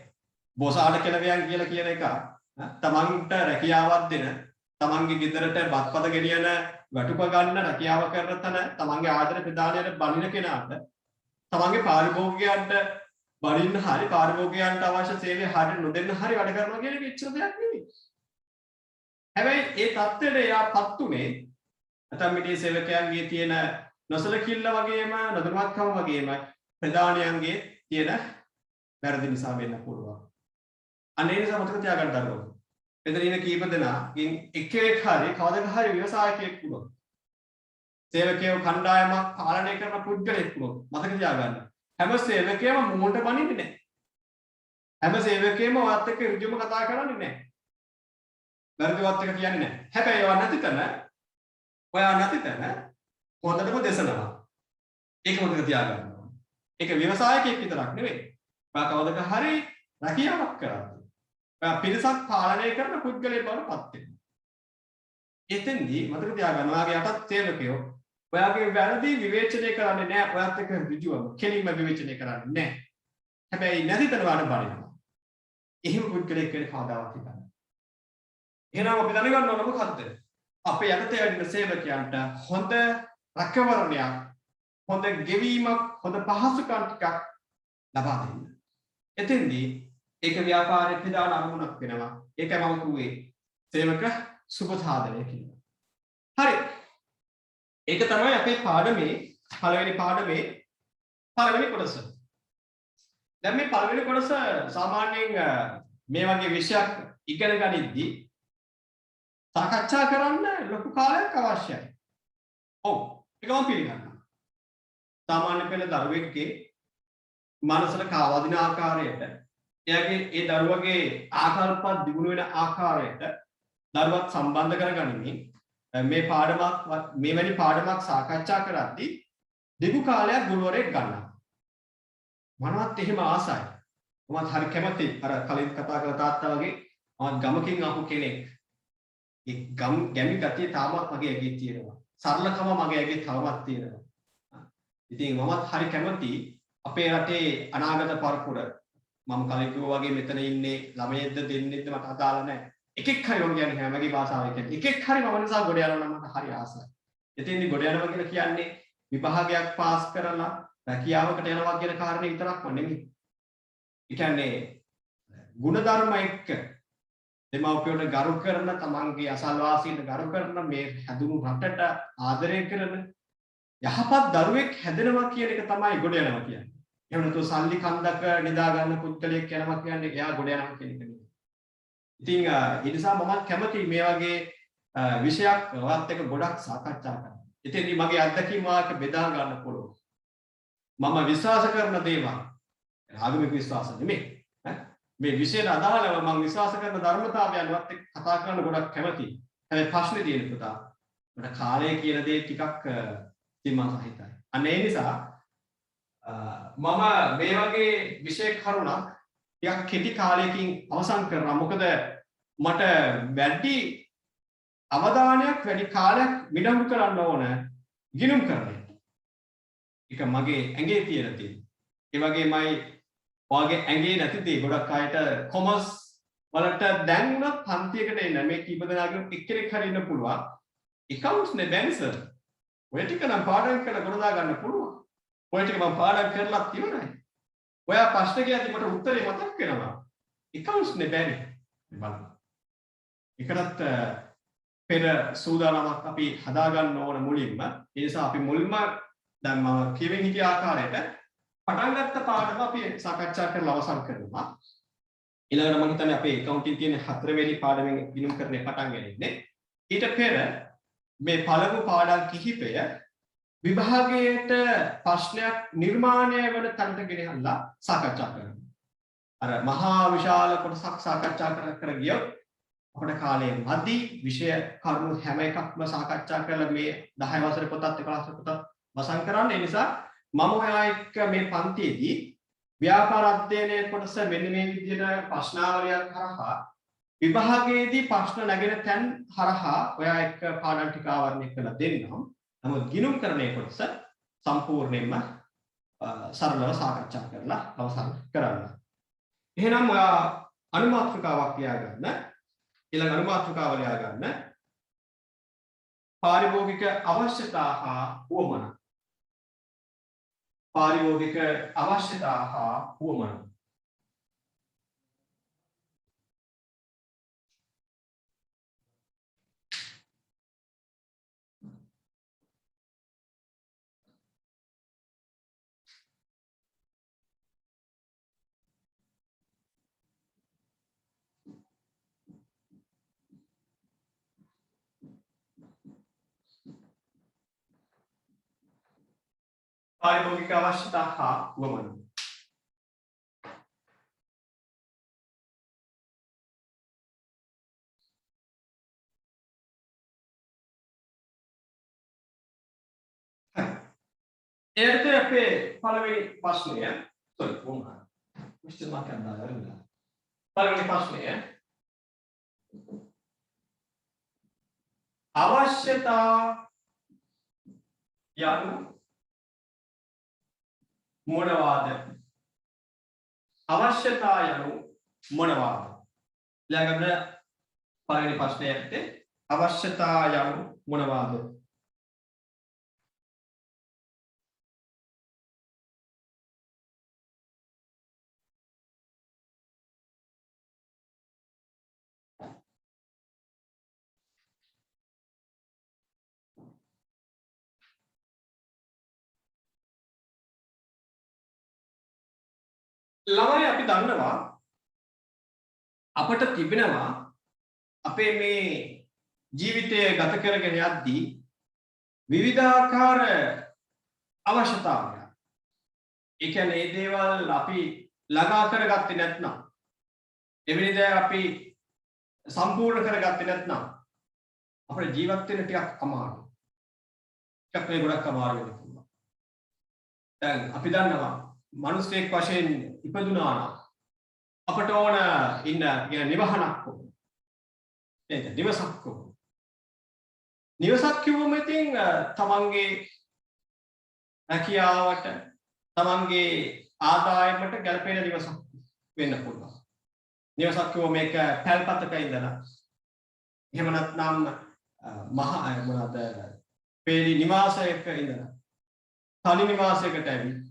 බොසාට කෙලවයන් කියලා කියන එක තමන්ට රැකියාවක් දෙන, තමන්ගේ ගෙදරට බත්පත ගෙනියන, වැටුප ගන්න රැකියාව කරන තැන තමන්ගේ ආදර ප්‍රධානියට බණින කෙනාට තමන්ගේ පාරිභෝගිකයන්ට බණින්න හරි පාරිභෝගිකයන්ට අවශ්‍ය සේවය හරියට නොදෙන්න හරි වැඩ කරනවා කියන එක ඉච්චර දෙයක් නෙවෙයි. හැබැයි ඒ தත්ත්වයට එයාපත් උනේ නැත්නම් මේ සේවකයන්ගේ තියෙන නොසලකිල්ල වගේම නොදැනුවත්කම වගේම ප්‍රධානියන්ගේ තියෙන වැරදි නිසා වෙන්න පුළුවන්. අනේ නිසා මතක තියාගන්න දරුවෝ. මෙතන ඉන්න කීප දෙනාකින් එක හරි කවදක හරි ව්‍යවසායකයෙක් වුණොත් සේවකයෝ කණ්ඩායමක් පාලනය කරන පුද්ගලයෙක් වුණොත් මතක තියාගන්න. හැම සේවකයෙම මූණට බනින්නේ නැහැ. හැම සේවකයෙම ඔයත් එක්ක ඍජුවම කතා කරන්නේ නැහැ. වැරදිවත් එක කියන්නේ නැහැ. හැබැයි ඔයා නැති තැන හොඳටම දෙසනවා. ඒක මතක තියාගන්න ඕනේ. ඒක ව්‍යවසායකයෙක් විතරක් නෙවෙයි. ඔයා කවදක හරි රැකියාවක් කරන්නේ. ඔයා පිරිසක් පාලනය කරන පුද්ගලයෙක් බවට පත් වෙනවා. එතෙන්දී මතක තියාගන්න ඔයාගේ යටත් සේවකයෝ ඔයාගේ වැරදි විවේචනය කරන්නේ නැහැ. ඔයත් එක්ක ඍජුවම කෙලින්ම විවේචනය කරන්නේ නැහැ. හැබැයි නැති තැන වඩ බලනවා. එහෙම පුද්ගලයෙක් වෙන්න කවදාවත් හිතන්නේ. එහෙනම් අපි දැනගන්න ඕන මොකද්ද? අපේ යටතේ වැඩින සේවකයන්ට හොඳ රැකවරණයක්, හොඳ ගෙවීමක්, හොඳ පහසුකම් ටිකක් ලබා දෙන්න. එතෙන්දී ඒක ව්‍යාපාරයේ ප්‍රධාන අරමුණක් වෙනවා. ඒකයි මම කිව්වේ සේවක සුබ සාධනය කියලා. හරි. ඒක තමයි අපේ පාඩමේ පළවෙනි කොටස. දැන් මේ පළවෙනි කොටස සාමාන්‍යයෙන් මේ වගේ විෂයක් ඉගෙන ගනිද්දී සාකච්ඡා කරන්න ලොකු කාලයක් අවශ්‍යයි. ඔව් ඒක මම පිළිගන්නවා. සාමාන්‍ය පෙළ දරුවෙක්ගේ මනසට කාවදින ආකාරයට එයාගේ ඒ දරුවගේ ආකල්ප දියුණු වෙන ආකාරයට දරුවත් සම්බන්ධ කරගනිමින් මෙවැනි පාඩමක් සාකච්ඡා කරද්දී දිගු කාලයක් ගුරුවරයෙක් ගන්නවා. මනවත් එහෙම ආසයි. මමත් හරි කැමති අර කලින් කතා කළ තාත්තා වගේ මම ගමකින් ආපු කෙනෙක්. ඒ ගැමි ගතිය තාමත් මගේ ඇගේ තියෙනවා. සරලකම මගේ ඇගේ තවමත් තියෙනවා. ඉතින් මමත් හරි කැමති අපේ රටේ අනාගත පරපුර මම කලින් කිව්වා වගේ මෙතන ඉන්නේ ළමයෙක්ද දෙන්නෙක්ද මට අදාළ නැහැ. එකෙක් හරි මම කියන්නේ හැමගේ භාෂාවෙන් කියන්නේ එකෙක් හරි මම නිසා ගොඩ යනවා නම් මට හරි ආසයි. එතෙන්දී ගොඩ යනවා කියලා කියන්නේ විභාගයක් පාස් කරලා රැකියාවකට යනවා කියන කාරණේ විතරක්ම නෙමෙයි. ඒ කියන්නේ ගුණධර්ම එක්ක දෙමව්පියන්ට ගරු කරන, තමන්ගේ අසල්වාසීන්ට ගරු කරන, මේ හැදුණු රටට ආදරය කරන යහපත් දරුවෙක් හැදෙනවා කියන එක තමයි ගොඩ යනවා කියන්නේ. එහෙම නැත්නම් සල්ලි කන්දක නිදා ගන්න පුද්ගලයෙක් යනවා කියන්නේ එයා ගොඩ යනවා කියන එක නෙමෙයි. ඉතින් ඒ නිසා මම කැමතියි මේ වගේ විෂයක් ඔයත් එක්ක ගොඩක් සාකච්ඡා කරන්න. ඉතින් මගේ අත්දැකීම් වාක බෙදා ගන්න පුළුවන්. මම විශ්වාස කරන දේවල් ආගමික විශ්වාස නෙමෙයි මේ විශේෂ අදාළව මම විශ්වාස කරන ධර්මතාවයන්වත් එක්ක කතා කරන්න ගොඩක් කැමතියි. හැබැයි ප්‍රශ්නේ තියෙන පුතා මට කාලය කියන දේ ටිකක් සීමා සහිතයි. අන්න ඒ නිසා මම මේ වගේ විශේෂ කරුණක් ටිකක් කෙටි කාලයකින් අවසන් කරනවා. මොකද මට වැඩි අවධානයක් වැඩි කාලයක් විඩංගු කරන්න ඕන ගිණුම් කරන්න. ඒක මගේ ඇඟේ තියෙන දේ. ඒ වගේමයි ඔයගේ ඇඟේ නැති දේ ගොඩක් අයට කොමර්ස් වලට දැන් උනත් පන්තියකට එන්න මේ කීප දෙනාගෙන් එක්කෙනෙක් හරි ඉන්න පුළුවන්. accounts නේ බැංක් සර්. ඔය ටික නම් පාඩම් කරලා ගොඩදා ගන්න පුළුවන්. ඔය ටික මම පාඩම් කරලා ඉවරයි. ඔයා ප්‍රශ්න කියද්දි මට උත්තරේ මතක් වෙනවා. accounts නේ බැරි. බලන්න. ඒකටත් පෙර සූදානමක් අපි හදා ගන්න ඕන මුලින්ම. ඒ නිසා අපි මුලින්ම දැන් මම කියවෙන හිතේ ආකාරයට පටන් ගත්ත පාඩම අපි සාකච්ඡා කරලා අවසන් කරනවා. ඊළඟට මම හිතන්නේ අපේ accounting තියෙන 4 වෙනි පාඩමෙන් ගිණුම් කරන්නේ පටන් ගන්නේ. ඊට පෙර මේ පළමු පාඩම් කිහිපය විභාගයට ප්‍රශ්නයක් නිර්මාණය වන තැනට ගෙනහැල්ලා සාකච්ඡා කරනවා. අර මහා විශාල කොටසක් සාකච්ඡා කර ගියොත් අපේ කාලය මදි විෂය කරුණු හැම එකක්ම සාකච්ඡා කරලා මේ 10 වසරේ පොතත් 11 වසරේ පොතත් වසන් කරන්න. ඒ නිසා මම ඔයා එක්ක මේ පන්තියේදී ව්‍යාපාර අධ්‍යයනයේ කොටස මෙන්න මේ විදිහට ප්‍රශ්නාවලියක් හරහා විභාගයේදී ප්‍රශ්න නැගෙන තැන් හරහා ඔයා එක්ක පාඩම් ටික ආවරණය කරලා දෙන්නම්. නමුත් ගිණුම් කරන්නේ කොටස සම්පූර්ණයෙන්ම සරලව සාකච්ඡා කරලා අවසන් කරන්න. එහෙනම් ඔයා අනුමාත්‍රිකාවක් ලියා ගන්න. ඊළඟ අනුමාත්‍රිකාව ලියා ගන්න. පාරිභෝගික අවශ්‍යතා හා උවමනා. පාරිභෝගික අවශ්‍යතා හා උවමනා. පාරිභෝගික අවශ්‍යතා හා උවමනා. ඒකට අපේ පළවෙනි ප්‍රශ්නය උවමනා. මිස්ටර් මාකන් දාලා පළවෙනි ප්‍රශ්නය අවශ්‍යතා යනු මොනවාද? අවශ්‍යතා යනු මොනවාද? ඊළඟට පළවෙනි ප්‍රශ්නේ ඇත්තේ අවශ්‍යතා යනු මොනවාද? ළමයි අපි දන්නවා අපට තිබෙනවා අපේ මේ ජීවිතය ගත කරගෙන යද්දී විවිධාකාර අවශ්‍යතාවයන්. ඒ කියන්නේ මේ දේවල් අපි ළඟා කරගත්තේ නැත්නම් එවැනි දේ අපි සම්පූර්ණ කරගත්තේ නැත්නම් අපේ ජීවත් වෙන්න ටිකක් අමාරුයි. ටිකක් මේ ගොඩක් අමාරු වෙන්න පුළුවන්. දැන් අපි දන්නවා මිනිස්සෙක් වශයෙන් ඉපදුනා නම් අපට ඕන ඉන්න නිවහනක් ඕන. නේද? නිවසක් ඕන. නිවසක් කිව්වම ඉතින් තමන්ගේ රැකියාවට තමන්ගේ ආදායමට ගැලපෙන නිවසක් වෙන්න පුළුවන්. නිවසක් කිව්වම මේක පැල්පතක ඉඳලා එහෙම නැත්නම් මහා මොනවාද පේලි නිවාසයක ඉඳලා තනි නිවාසයකට ඇවිත්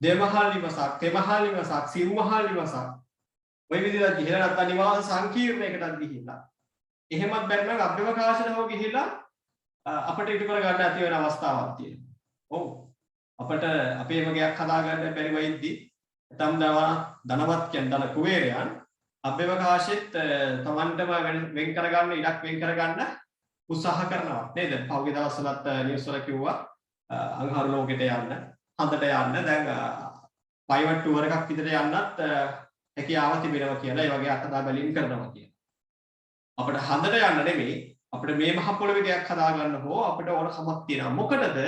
දෙමහල් නිවසක්, තෙමහල් නිවසක්, සිව්මහල් නිවසක් ඔය විදිහට ගිහිලා නැත්නම් නිවාස සංකීර්ණයකටත් ගිහිලා එහෙමත් බැරි නම් අභ්‍යවකාශන හො ගිහිලා අපිට ඉටු කර ගන්න ඇති වෙන අවස්ථාවක් තියෙනවා. ඔව්. අපිට අපේම ගයක් හදා ගන්න බැරි වෙයිද්දි නැත්නම් ධනවත් කියන ධන කුවේරයන් අභ්‍යවකාශෙත් තමන්ටම වෙන් කරගන්න ඉඩක් වෙන් කරගන්න උත්සාහ කරනවා නේද? පහුගිය දවස්වලත් නිවුස් වල කිව්වා අඟහරු ලෝකෙට යන්න හඳට යන්න දැන් පයිවට් ටුවර් එකක් විතර යන්නත් හැකියාව තිබෙනවා කියලා ඒ වගේ අත්දැක බැලීම් කරනවා කියලා. අපිට හඳට යන්න නෙමෙයි අපිට මේ මහ පොළොවේ ගයක් හදාගන්න හෝ අපිට ඕන කමක් තියෙනවා. මොකටද?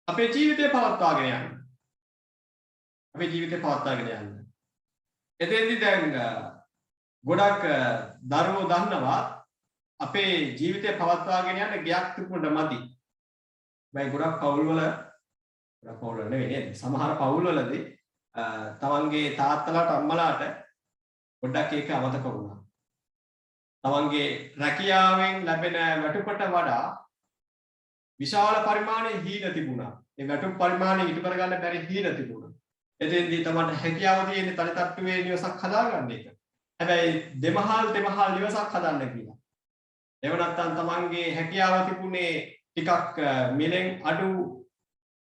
අපේ ජීවිතය පවත්වාගෙන යන්න. අපේ ජීවිතය පවත්වාගෙන යන්න. එතෙන්දී දැන් ගොඩක් දරුවෝ දන්නවා අපේ ජීවිතය පවත්වාගෙන යන්න ගයක් තිබුණට මදි. මේ ගොඩක් පවුල්වල නෙවෙයි නේද? සමහර පවුල්වලදී තමන්ගේ තාත්තලාට අම්මලාට පොඩ්ඩක් ඒක අමතක වුණා. තමන්ගේ රැකියාවෙන් ලැබෙන වැටුපට වඩා විශාල පරිමාණයේ හීන තිබුණා. ඒ වැටුප් පරිමාණය ඉටු කරගන්න බැරි හීන තිබුණා. එතෙන්දී තමන්ට හැකියාව තියෙන්නේ තනි තට්ටුවේ නිවසක් හදාගන්න එක. හැබැයි දෙමහල් නිවසක් හදන්න කියලා. එහෙම නැත්නම් තමන්ගේ හැකියාව තිබුණේ ටිකක් මිලෙන් අඩු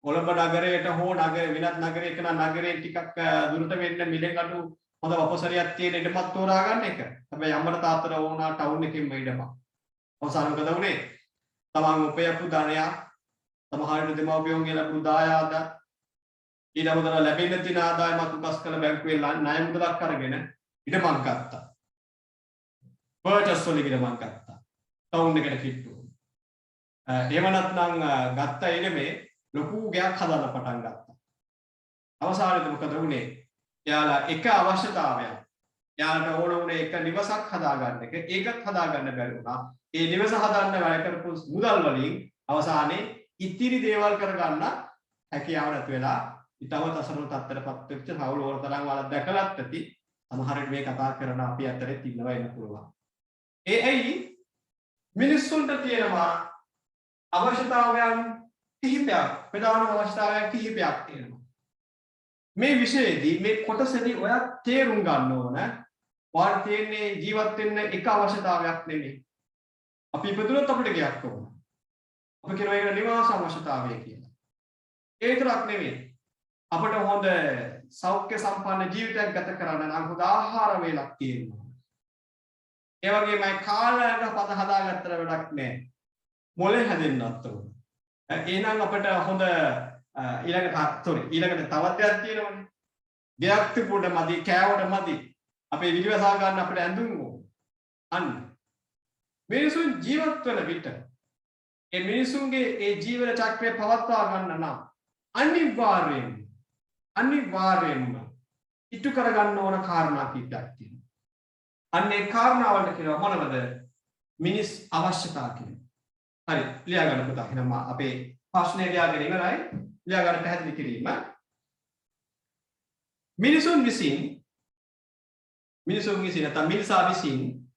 කොළඹ නගරයට හෝ වෙනත් නගරයක නගරේ ටිකක් දුරට වෙන්න මිලෙන් අඩු හොඳ වපසරියක් තියෙන ඉඩමක් තෝරා ගන්න එක. හැබැයි අම්මට තාත්තට ඕනා ටවුන් එකකින්ම ඉඩමක්. අවසාන මොකද වුනේ? තමන් උපයපු ධනය සමහරවිට දෙමව්පියන්ගේ ලැබුණු දායාද ඊට අමතරව ලැබෙන්න තියෙන ආදායමත් උකස් කළ බැංකුවේ ණය මුදලක් අරගෙන ඉඩමක් ගත්තා. පර්චස් වලින් ඉඩමක් ගත්තා. ටවුන් එකට කිට්ටුව. එහෙම නැත්නම් ගත්ත ඉඩමේ ලොකු ගයක් හදන්න පටන් ගත්තා. අවසානයේදී මොකද වුනේ? එයාලා එක අවශ්‍යතාවයක්. එයාලට ඕන වුණේ එක නිවසක් හදාගන්න එක. ඒකත් හදාගන්න බැරි වුණා. ඒ නිවස හදන්න වැඩ කරපු මුදල් වලින් අවසානයේ ඉතිරි දේවල් කරගන්න හැකියාව නැති වෙලා ඊටවත් අසරණ තත්ත්වයටපත් වෙච්ච සවුල් ඕන තරම් වල දැකලත් ඇති. සමහර විට මේ කතා කරන අපි අතරේ ඉන්නවා වෙන්න පුළුවන්. ඒ ඇයි මිනිස්සුන්ට තියෙනවා අවශ්‍යතාවයන් කිහිපයක් ප්‍රධාන අවශ්‍යතාවයන් කිහිපයක් තියෙනවා. මේ විෂයේදී මේ කොටසේදී ඔයා තේරුම් ගන්න ඕන ඔයාට තියෙන්නේ ජීවත් වෙන්න එක අවශ්‍යතාවයක් නෙමෙයි. අපි ඉපදුනොත් අපිට ගයක් ඕන. අපි කියනවා ඒක නිවාස අවශ්‍යතාවය කියලා. ඒ විතරක් නෙමෙයි. අපිට හොඳ සෞඛ්‍ය සම්පන්න ජීවිතයක් ගත කරන්න නම් හොඳ ආහාර වේලක් තියෙනවා. ඒ වගේමයි කාලයක පද හදාගත්තට වැඩක් නැහැ. මොලේ හැදෙන්නත් ඕන. එහෙනම් අපිට හොඳ ඊළඟට තවත් දෙයක් තියෙනවනේ. දෙයක් තිබුණ මදි, කෑවට මදි. අපේ විලිවසා ගන්න අපිට ඇඳුම් ඕන. අන්න. මිනිසුන් ජීවත් වෙන විට ඒ මිනිසුන්ගේ ඒ ජීවන චක්‍රය පවත්වා ගන්න නම් අනිවාර්යයෙන්ම ඉටු කරගන්න ඕන කාරණා කීපයක් තියෙනවා. අන්නේ කාරණාවලට කියනවා මොනවද? මිනිස් අවශ්‍යතා කියලා. හරි ලියා ගන්න පුතා. එහෙනම් අපේ ප්‍රශ්නේ ලියාගෙන ඉවරයි. ලියා ගන්න පැහැදිලි කිරීම. මිනිසුන් විසින් නැත්නම් මිනිසා විසින්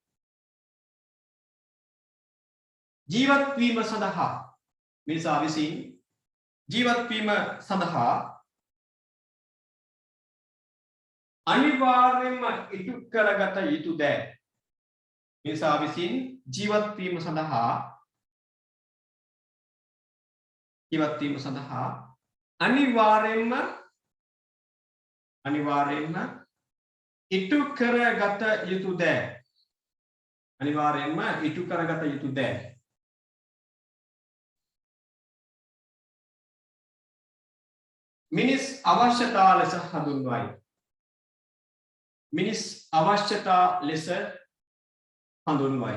ජීවත් වීම සඳහා අනිවාර්යයෙන්ම ඉටු කරගත යුතු දෑ. මිනිසා විසින් ජීවත් වීම සඳහා අනිවාර්යයෙන්ම ඉටු කරගත යුතු දෑ. මිනිස් අවශ්‍යතා ලෙස හඳුන්වයි.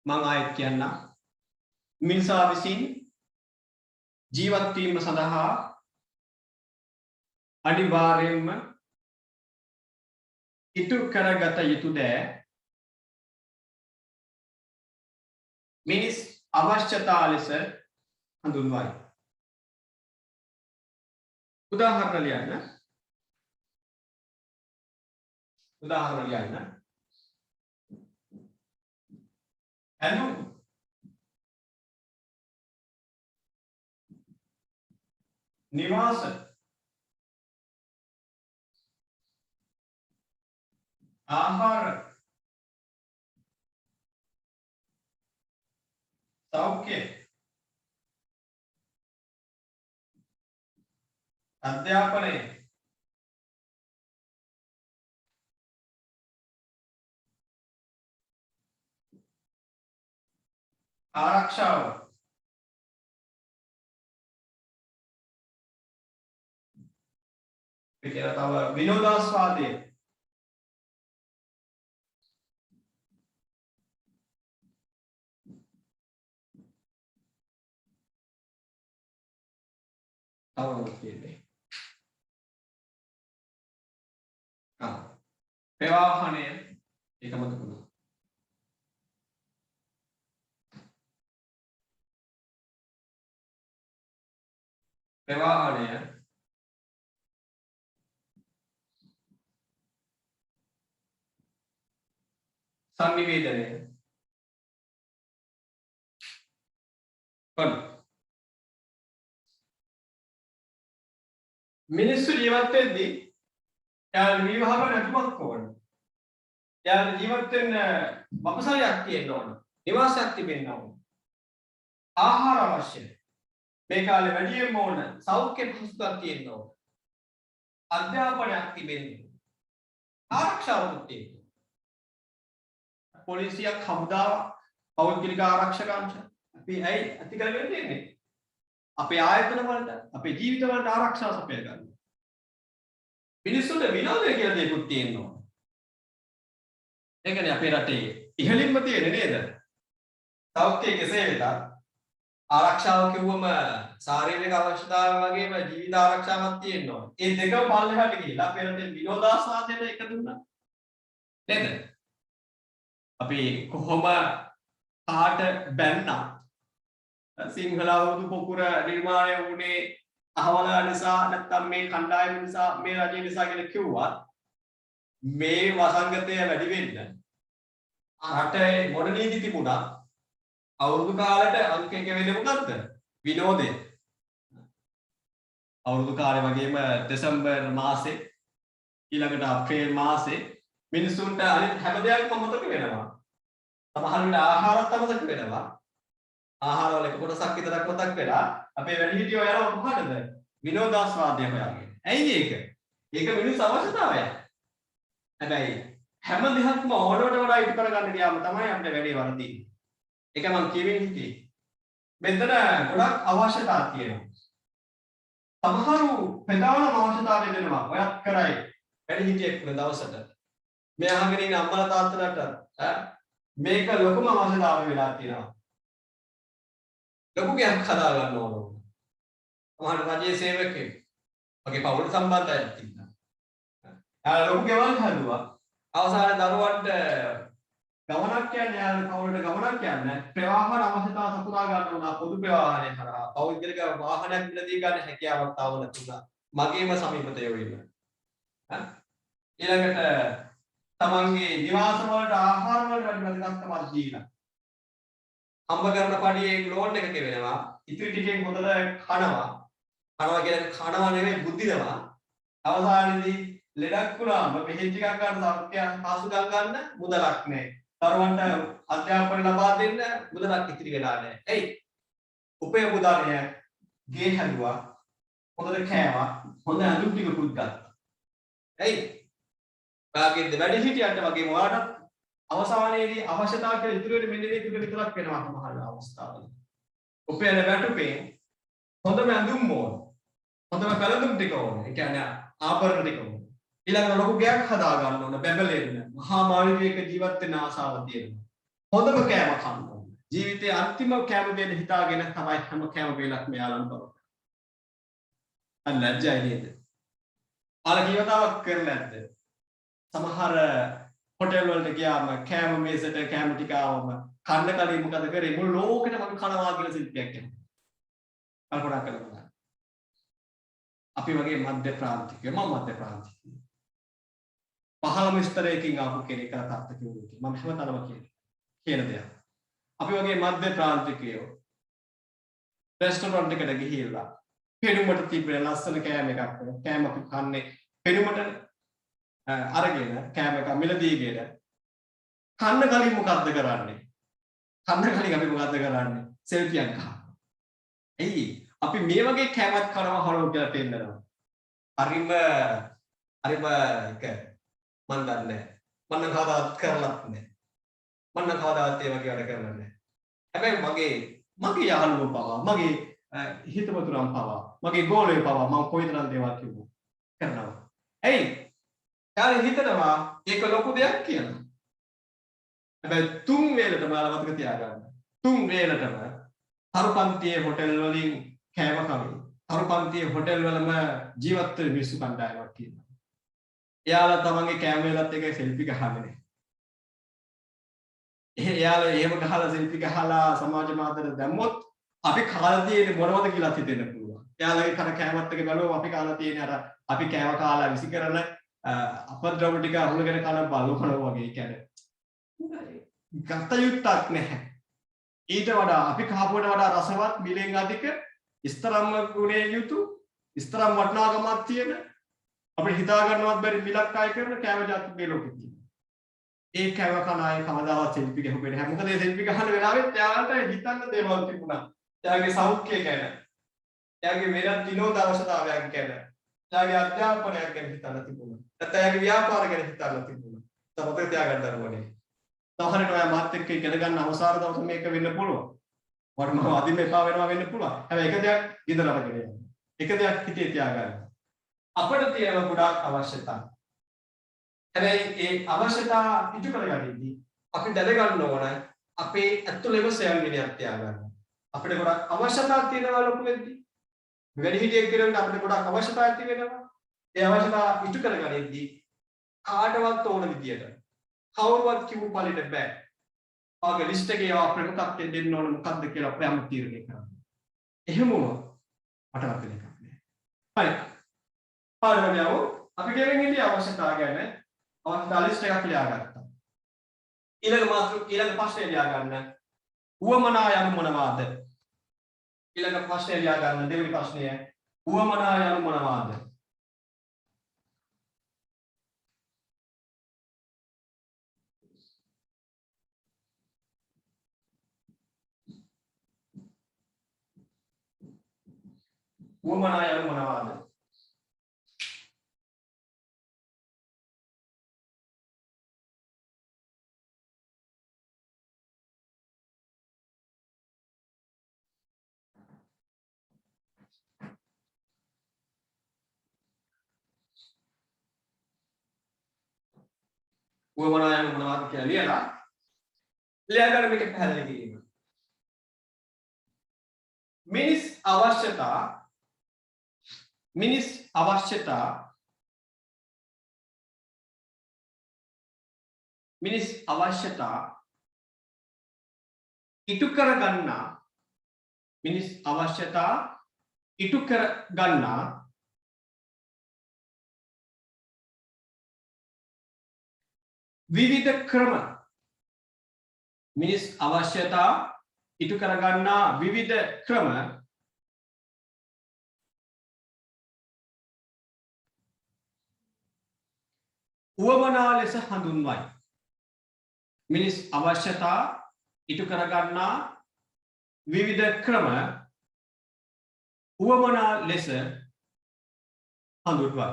මම ආයෙත් කියන්නම්. මිනිසා විසින් ජීවත් වීම සඳහා අනිවාර්යයෙන්ම ඉටු කරගත යුතු දෑ මිනිස් අවශ්‍යතා ලෙස හඳුන්වයි. උදාහරණ ලියන්න. ඇඳුම් නිවාස ආහාර සෞඛ්‍ය අධ්‍යාපනය ආරක්ෂාව පිටියට තව විනෝදාස්වාදය තව තියෙන්නේ ප්‍රවාහණය ඒකම තුන ප්‍රවාහණය සංනිවේදනය ඔන්න මිනිස්සු ජීවත් වෙද්දී යාළ විවාහ නැතුමක් ඕන යාළ ජීවත් වෙන්න වපසරියක් තියෙන්න ඕන නිවාසයක් තිබෙන්න ඕන ආහාර අවශ්‍යයි මේ කාලේ වැඩියෙන්ම ඕන සෞඛ්‍ය පහසුකම් තියෙන්න ඕන අධ්‍යාපනයක් තිබෙන්න ආරක්ෂාවක් තියෙන්න පොලිසියක් හමුදාවක් පෞද්ගලික ආරක්ෂක අංශ අපි ඇයි ඇති කරගෙන ඉන්නේ අපේ ආයතන වලට අපේ ජීවිත වලට ආරක්ෂා සපය ගන්න මිනිස්සුන්ට විනෝදය කියලා දෙයක් තියෙනවා ඒකනේ අපේ රටේ ඉහළින්ම තියෙන්නේ නේද සෞඛ්‍ය කෙසේ වෙතත් ආරක්ෂාව කිව්වම ශාරීරික අවශ්‍යතාවය වගේම ජීවිත ආරක්ෂාවක් තියෙනවා ඒ දෙකම පල්ලෙහාට ගිහිල්ලා අපේ රටේ විනෝදාස්වාදයට එක දුන්නා නේද අපි කොහොම කාට බැන්නා සිංහල අවුරුදු පොකුර නිර්මාණය වුණේ අහවලා නිසා නැත්නම් මේ කණ්ඩායම නිසා මේ රජය නිසා කියලා කිව්වා මේ වසංගතය වැඩි වෙන්න රටේ මොන නීති තිබුණා අවුරුදු කාලෙට අංක එක වෙන්නේ මොකද්ද විනෝදය අවුරුදු කාලේ වගේම දෙසැම්බර් මාසේ ඊළඟට අප්‍රේල් මාසේ මිනිසුන්ට අනිත් හැම දෙයක්ම මතක වෙනවා සමහර විට ආහාරත් අමතක වෙනවා ආහාර වල එක කොටසක් විතරක් මතක් වෙලා අපේ වැඩිහිටියෝ යනවා මොකටද විනෝදාස්වාදය හොයාගෙන ඇයි ඒක මිනිස් අවශ්‍යතාවයක් හැබැයි හැම දෙයක්ම ඕනවට වඩා ඉටු කරගන්න ගියාම තමයි අපිට වැඩේ වරදින්නේ ඒක මම කියවෙන්නේ හිටියේ මෙතන ගොඩක් අවශ්‍යතා තියෙනවා සමහරු ප්‍රධාන අවශ්‍යතාවය දෙනවා ඔයත් කරයි වැඩිහිටියෙක් වෙන දවසට මේ අහගෙන ඉන්න අම්මලා තාත්තලාට මේක ලොකුම අවශ්‍යතාවය වෙලා තියෙනවා ලොකු ගයක් හදා ගන්න ඕන. සමහර රජයේ සේවකයෙක් වගේ පවුල් සම්බන්ධයක් තිබුණා. යාළ ලොකු ගෙවල් හදුවා. අවසානයේ දරුවන්ට ගමනක් යන්නේ යාළ පවුලට ගමනක් යන්නේ ප්‍රවාහන අවශ්‍යතාව සපුරා ගන්න උනා පොදු ප්‍රවාහනය කරා. පෞද්ගලික වාහනයක් මිලදී ගන්න හැකියාවක් තාම නැතුණා. මගේම සමීපතයෝ ඉන්න. ඊළඟට තමන්ගේ නිවාස වලට ආහාර වලට වැඩිමත්කමක් දීලා හම්බ කරන පඩියේ ලෝන් එක කෙවෙනවා ඉතිරි ටිකෙන් හොඳට කනවා කියන්නේ කනවා නෙවෙයි බුද්ධිනවා අවසානයේදී ලෙඩක් වුණාම මෙහෙන් ටිකක් ගන්න සෞඛ්‍ය පාසුකම් ගන්න මුදලක් නැහැ දරුවන්ට අධ්‍යාපනය ලබා දෙන්න මුදලක් ඉතිරි වෙලා නැහැ එයි උපය මුදල්ය ගේ හැදුවා හොඳට කෑවා හොඳ අඳුම් ටිකකුත් ගත්තා එයි කාගෙන්ද වැඩි හිටියන්ට වගේම ඔයාලට අවසානයේදී අවශ්‍යතාව කියලා ඉතුරු වෙන්නේ මෙන්න මේ ටික විතරක් වෙනවා සමහර අවස්ථාවල. උපයන වැටුපේ හොඳම ඇඳුම් ඕන. හොඳම පැළඳුම් ටික ඕන. ඒ කියන්නේ ආභරණ ටික ඕන. ඊළඟට ලොකු ගයක් හදා ගන්න ඕන බැබලෙන්න. මහා මාළිගයක ජීවත් වෙන්න ආසාව තියෙනවා. හොඳම කෑම කන්න ඕන. ජීවිතයේ අන්තිම කෑම වේල හිතාගෙන තමයි හැම කෑම වේලක් මෙයාලන් බලන්න. අන්න ලැජ්ජයි නේද? ආල කීවතාවක් කරලා නැද්ද? සමහර හොටෙල් වලට ගියාම කෑම මේසට කෑම ටික ආවම කන්න කලින් මොකද කරේ මුළු ලෝකෙටම කනවා කියලා ශිල්පයක් එනවා. කල්පනා කරලා බලන්න. අපි වගේ මධ්‍ය ප්‍රාන්තිකයෝ මම මධ්‍ය ප්‍රාන්තිකයෝ. පහළම ස්තරයකින් ආපු කෙනෙක් අතත් කිව්වොත් මම හැමතැනම කියන දෙයක්. අපි වගේ මධ්‍ය ප්‍රාන්තිකයෝ රෙස්ටොරන්ට් එකට ගිහිල්ලා පෙනුමට තිබෙන ලස්සන කෑම එකක් කෑම අපි කන්නේ පෙනුමට අරගෙන කෑම එක මිලදීගෙන කන්න කලින් මොකද්ද කරන්නේ? කන්න කලින් අපි මොකද්ද කරන්නේ? සෙල්ෆියක් ගන්නවා. එයි අපි මේ වගේ කෑමක් කනවා හොරෝ කියලා පෙන්නනවා. හරිම එක මන් දන්නේ මම නම් කවදාවත් කරලත් නැහැ. මම නම් කවදාවත් ඒ වගේ වැඩ කරලා නැහැ. හැබැයි මගේ යාළුවෝ පවා මගේ හිතවතුරන් පවා මගේ ගෝලයෝ පවා මම කොයිතරම් දේවල් කිව්වා කරනවා. ඇයි? යාළුවෝ හිතනවා ඒක ලොකු දෙයක් කියලා. හැබැයි තුන් වේලටම ඔයාලා මතක තියාගන්න. තුන් වේලටම තරුපන්තියේ හොටෙල් වලින් කෑම කමින් තරුපන්තියේ හොටෙල් වලම ජීවත් වෙන මිනිස්සු කණ්ඩායමක් කියනවා. එයාලා තමන්ගේ කෑම වේලත් එක්ක සෙල්ෆි ගහන්නේ නැහැ. එයාලා එහෙම ගහලා සෙල්ෆි ගහලා සමාජ මාධ්‍යට දැම්මොත් අපි කාලා තියෙන්නේ මොනවද කියලා හිතෙන්න පුළුවන්. එයාලගේ කන කෑමත් එක්ක බලුවම අපි කාලා තියෙන්නේ අර අපි කෑම කාලා විසි කරන අපද්‍රව ටික අහුලගෙන කන බලවනවා වගේ. කියන්නේ ගත යුත්තක් නැහැ. ඊට වඩා අපි කහපුවට වඩා රසවත් මිලෙන් අධික ස්තරම්ම ගුණේ යුතු ස්තරම් වටිනාකමක් තියෙන අපිට හිතා ගන්නවත් බැරි මිලක් අය කරන කෑම ජාති මේ ලෝකෙ තියෙනවා. ඒ කෑම කන අය කවදාවත් සෙල්ෆි ගහුවේ නැහැ. මොකද ඒ සෙල්ෆි ගහන වෙලාවෙත් එයාලට හිතන්න දේවල් තිබුණා. එයාගේ සෞඛ්‍ය ගැන, එයාගේ වෙනත් විනෝද අවශ්‍යතාවයන් ගැන, එයාගේ අධ්‍යාපනයක් ගැන හිතන්න තිබුණා. නැත්නම් එයාගේ ව්‍යාපාර ගැන හිතන්න තිබුණා. තමයි තියාගන්න ඕනේ. සමහරට ඔයා මාත් එක්ක ඉගෙන ගන්න අවසාන දවස මේක වෙන්න පුළුවන්. මට මම අදින්න එපා වෙනවා වෙන්න පුළුවන්. හැබැයි එක දෙයක් ඉඳලා අරගෙන යන්න. එක දෙයක් හිතේ තියාගන්න. අපිට තියෙන ගොඩාක් අවශ්‍යතා. හැබැයි ඒ අවශ්‍යතා ඉටු කරගන්නදී අපි දැනගන්න ඕන අපේ ඇතුළේම සයන්ගිනියක් තියාගන්න. අපිට ගොඩාක් අවශ්‍යතා තියෙනවා ලොකු වෙද්දී. වැඩිහිටියෙක් කෙනෙකුට අපිට ගොඩාක් අවශ්‍යතා ඇති වෙනවා. ඒ අවශ්‍යතා ඉටු කරගන්නදී කාටවත් ඕන විදියට කවුරුවත් කිව්ව පළිට බෑ. ආගේ ලිස්ට් එකේ ප්‍රමුඛත්වයෙන් දෙන්න ඕන මොකක්ද කියලා අපේ අමු තීරණය කරන්න. එහෙම වුණොත් අටවත් වෙන එකක් නෑ. හරි. පාඩමයව අපි ගෙවෙන් ඉන්නේ අවශ්‍යතාව ගැන අවශ්‍යතා ලිස්ට් එකක් ලියාගත්තා. ඊළඟ ප්‍රශ්නේ ලියා ගන්න. උවමනා යනු මොනවාද? ඊළඟ ප්‍රශ්නේ ලියා ගන්න දෙවෙනි ප්‍රශ්නය. උවමනා යනු මොනවාද? උවමනා යනු මොනවාද? උවමනා යනු මොනවාද කියලා ලියලා ගන්න මේක පැහැදිලි කිරීම. මිනිස් අවශ්‍යතා ඉටු කර ගන්නා විවිධ ක්‍රම මිනිස් අවශ්‍යතා ඉටු කර ගන්නා විවිධ ක්‍රම උවමනා ලෙස හඳුන්වයි. මිනිස් අවශ්‍යතා ඉටු කර ගන්නා විවිධ ක්‍රම උවමනා ලෙස හඳුන්වයි.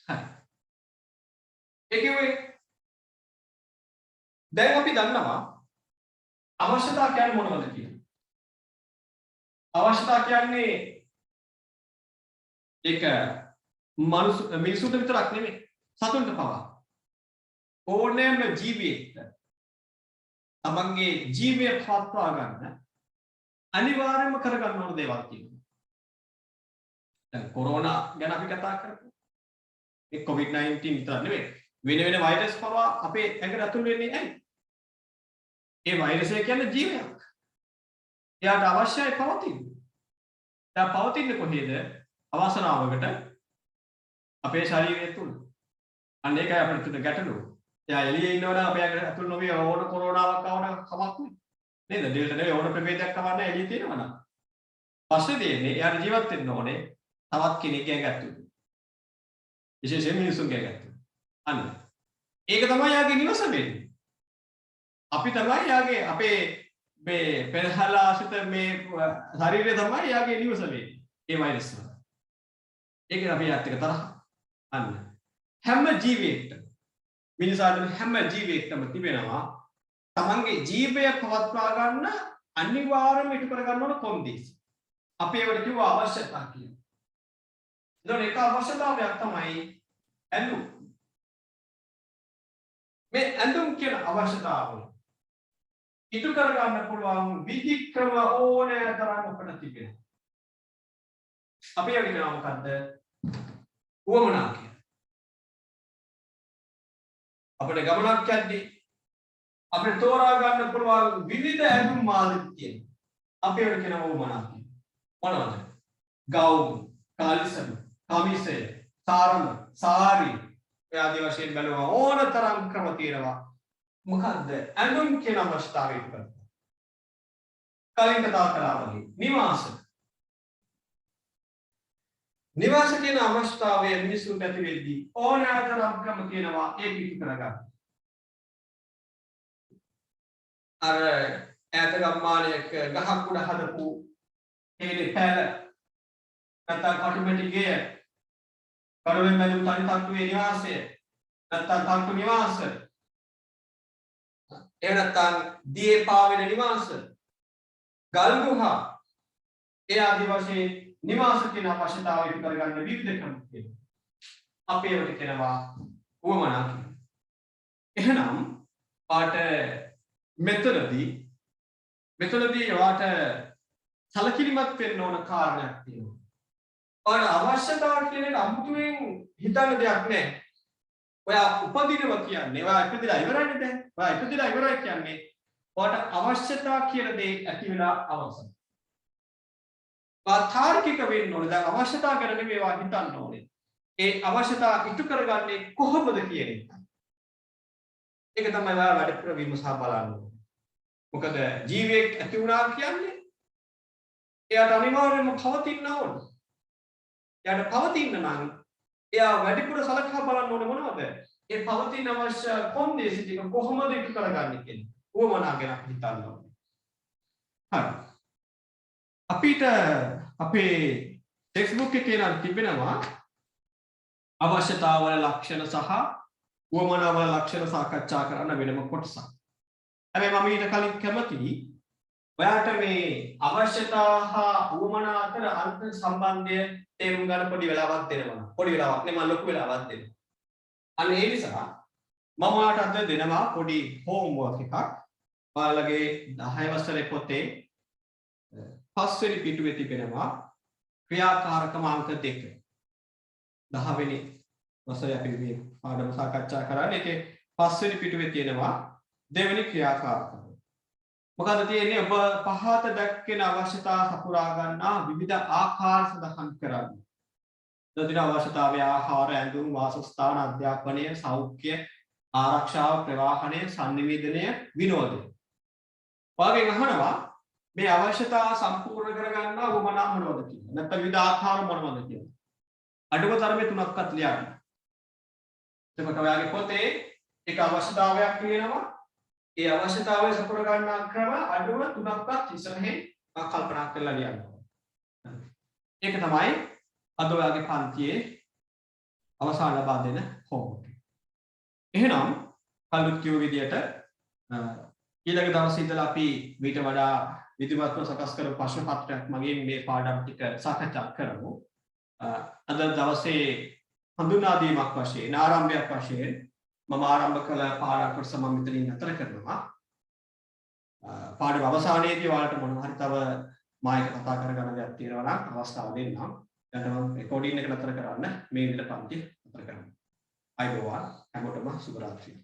හරි. ඒකෙවේ දැන් අපි දන්නවා අවශ්‍යතා කියන්නේ මොනවද කියලා. අවශ්‍යතා කියන්නේ ඒක මිනිසුන්ට විතරක් නෙමෙයි සතුන්ට පවා ඕනෑම ජීවියෙක්ට තමන්ගේ ජීවය පවත්වා ගන්න අනිවාර්යයෙන්ම කරගන්න ඕන දේවල් තියෙනවා. දැන් කොරෝනා ගැන අපි කතා කරමු. ඒ COVID-19 විතර නෙමෙයි වෙන වෛරස් පවා අපේ ඇඟට ඇතුල් වෙන්නේ ඇයි? ඒ වෛරසය කියන්නේ ජීවයක්. එයාට අවශ්‍යයි පවතින්න. එයා පවතින්නේ කොහේද? අවසනාවකට අපේ ශරීරය තුල. අන්න ඒකයි අපිට තියෙන ගැටලුව. එයා එළියේ ඉන්නවනම් අපේ ඇඟට ඇතුල් නොවි ඕන කොරෝනාවක් ආවනම් කමක් නෑ. නේද? ඩෙල්ටා නෙවෙයි ඕන ප්‍රභේදයක් කවන්න එළියේ තියෙනවනම්. පස්සේ දෙන්නේ එයාට ජීවත් වෙන්න ඕනේ තවත් කෙනෙක්ගේ ඇඟ ඇතුළේ. විශේෂයෙන් මිනිසුන්ගේ ඇඟ ඇතුළේ. අන්න. ඒක තමයි යාගේ නිවස වෙන්නේ. අපි තමයි යාගේ අපේ මේ පෙරහල ආශ්‍රිත මේ ශරීරය තමයි යාගේ නිවස වෙන්නේ. ඒ වෛරස් වල. ඒක අපි යත් එක තරහ. අන්න. හැම ජීවියෙක්ටම මිනිසාට හැම ජීවියෙක්ටම තිබෙනවා තමන්ගේ ජීවය පවත්වා ගන්න අනිවාර්යයෙන්ම ඉටු කර ගන්න ඕන කොන්දේසි. අපි ඒවට කිව්වා අවශ්‍යතා කියලා. එතකොට ඒක අවශ්‍යතාවයක් තමයි ඇඳුම්. මේ ඇඳුම් කියන අවශ්‍යතාවය ඉටු කර ගන්න පුළුවන් විධික්‍රම ඕනෑ තරම් අපිට තිබෙනවා. අපි ඒකට කියනවා මොකද්ද? උවමනා කියලා. අපිට ගමනක් යද්දී අපිට තෝරා ගන්න පුළුවන් විවිධ ඇඳුම් මාළිත් තියෙනවා. අපි ඒකට කියනවා උවමනා කියලා. මොනවද? ගවුම්, කාලිසම, කමිසය, සාරම, සාරි ඒ ආදී වශයෙන් බලනවා ඕනතරම් ක්‍රම තියෙනවා. මොකද්ද? ඇඳුම් කියන අවස්ථාවේ ඉපදෙනවා. කලින් කතා කළා වගේ නිවාස. නිවාස කියන අවස්ථාවේ මිනිසුන්ට ඇති වෙද්දී ඕනෑතරම් ක්‍රම තියෙනවා ඒක ඉටු කරගන්න. අර ඈත ගම්මානයක ගහක් උඩ හදපු හේලේ පැල නැත්නම් කටුමැටි ගෙය කරුවෙන් මැදුම් තනි තට්ටුවේ නිවාසය නැත්නම් තට්ටු නිවාස එහෙම නැත්නම් දියේ පාවෙන නිවාස ගල් ගුහා ඒ ආදි වශයෙන් නිවාස කියන අවශ්‍යතාවය ඉටු කරගන්න විවිධ ක්‍රම තියෙනවා. අපි ඒවට කියනවා උවමනා කියලා. එහෙනම් පාට මෙතනදී වාට සැලකිලිමත් වෙන්න ඕන කාරණයක් තියෙනවා. ඔයාලා අවශ්‍යතාව කියන එක අමුතුවෙන් හිතන්න දෙයක් නැහැ. ඔයා උපදිනවා කියන්නේ ඔයා ඉපදිලා ඉවරයිනේ දැන්. ඔයා ඉපදිලා ඉවරයි කියන්නේ ඔයාට අවශ්‍යතාව කියන දේ ඇති වෙලා අවසන්. තාර්කික වෙන්න ඕනේ. දැන් අවශ්‍යතාව ගැන නෙමෙයි ඔයා හිතන්න ඕනේ. ඒ අවශ්‍යතාව ඉටු කරගන්නේ කොහොමද කියන එක. ඒක තමයි ඔයා වැඩ විමසා බලන්න ඕනේ. මොකද ජීවියෙක් ඇති වුණා කියන්නේ එයාට අනිවාර්යයෙන්ම පවතින්න ඕනේ. එයාට පවතින්න නම් එයා වැඩිපුර සලකා බලන්න ඕනේ මොනවද? ඒ පවතින අවශ්‍ය කොන්දේසි ටික කොහොමද ඉටු කරගන්නේ කියන්නේ. උවමනා ගැන අපි හිතන්න ඕනේ. හරි. අපිට අපේ ටෙක්ස්ට් බුක් එකේ නම් තිබෙනවා අවශ්‍යතාවල ලක්ෂණ සහ උවමනාවල ලක්ෂණ සාකච්ඡා කරන්න වෙනම කොටසක්. හැබැයි මම ඊට කලින් කැමතියි ඔයාට මේ අවශ්‍යතාව හා උවමනා අතර අන්තර් සම්බන්ධය තේරුම් ගන්න පොඩි වෙලාවක් දෙනවා. පොඩි වෙලාවක් නේ මම ලොකු වෙලාවක් දෙනවා. අන්න ඒ නිසා මම ඔයාට අද දෙනවා පොඩි හෝම්වර්ක් එකක්. ඔයාලගේ 10 වසරේ පොතේ 5 වෙනි පිටුවේ තිබෙනවා ක්‍රියාකාරකම අංක 2. 10 වෙනි වසරේ අපි මේ පාඩම සාකච්ඡා කරන්නේ. ඒකේ 5 වෙනි පිටුවේ තියෙනවා දෙවෙනි ක්‍රියාකාරකම. මොකද තියෙන්නේ ඔබ පහත දැක්කෙන අවශ්‍යතා සපුරා ගන්නා විවිධ ආකාර සඳහන් කරන්න. දදින අවශ්‍යතාවය ආහාර, ඇඳුම්, වාසස්ථාන, අධ්‍යාපනය, සෞඛ්‍ය, ආරක්ෂාව, ප්‍රවාහනය, sannivedanaය, විනෝදය. ඔයගෙන් අහනවා මේ අවශ්‍යතා සම්පූර්ණ කරගන්නා උවමනා මොනවද කියලා. නැත්නම් විවිධ ආකාර මොනවද කියලා. අඩුම තරමේ 3ක්වත් ලියන්න. එතකොට ඔයාගේ පොතේ එක අවශ්‍යතාවයක් කියනවා. ඒ අවශ්‍යතාවය සපුර ගන්නා ක්‍රම අඩුම 3ක්වත් ඉස්සරහින් කල්පනා කරලා ලියන්න. ඒක තමයි අද ඔයාගේ පන්තියේ අවසාන ලබා දෙන හෝම්වර්ක්. එහෙනම් කලින් කිව්ව විදිහට ඊළඟ දවසේ ඉඳලා අපි ඊට වඩා විධිමත්ව සකස් කරපු ප්‍රශ්න පත්‍රයක් මගින් මේ පාඩම් ටික සාකච්ඡා කරමු. අද දවසේ හඳුනා දීමක් වශයෙන් ආරම්භයක් වශයෙන් මම ආරම්භ කළ පාඩම් කොටස මම මෙතනින් නතර කරනවා. පාඩම අවසානයේදී ඔයාලට මොනවා හරි තව මායක කතා කරගන්න දෙයක් තියෙනවා නම් අවස්ථාව දෙන්නම්. දැන් මම රෙකෝඩින් එක නතර කරන්න මේ විදිහට පන්ති නතර කරනවා. අයිබෝවන් හැමෝටම සුබ රාත්‍රියක්.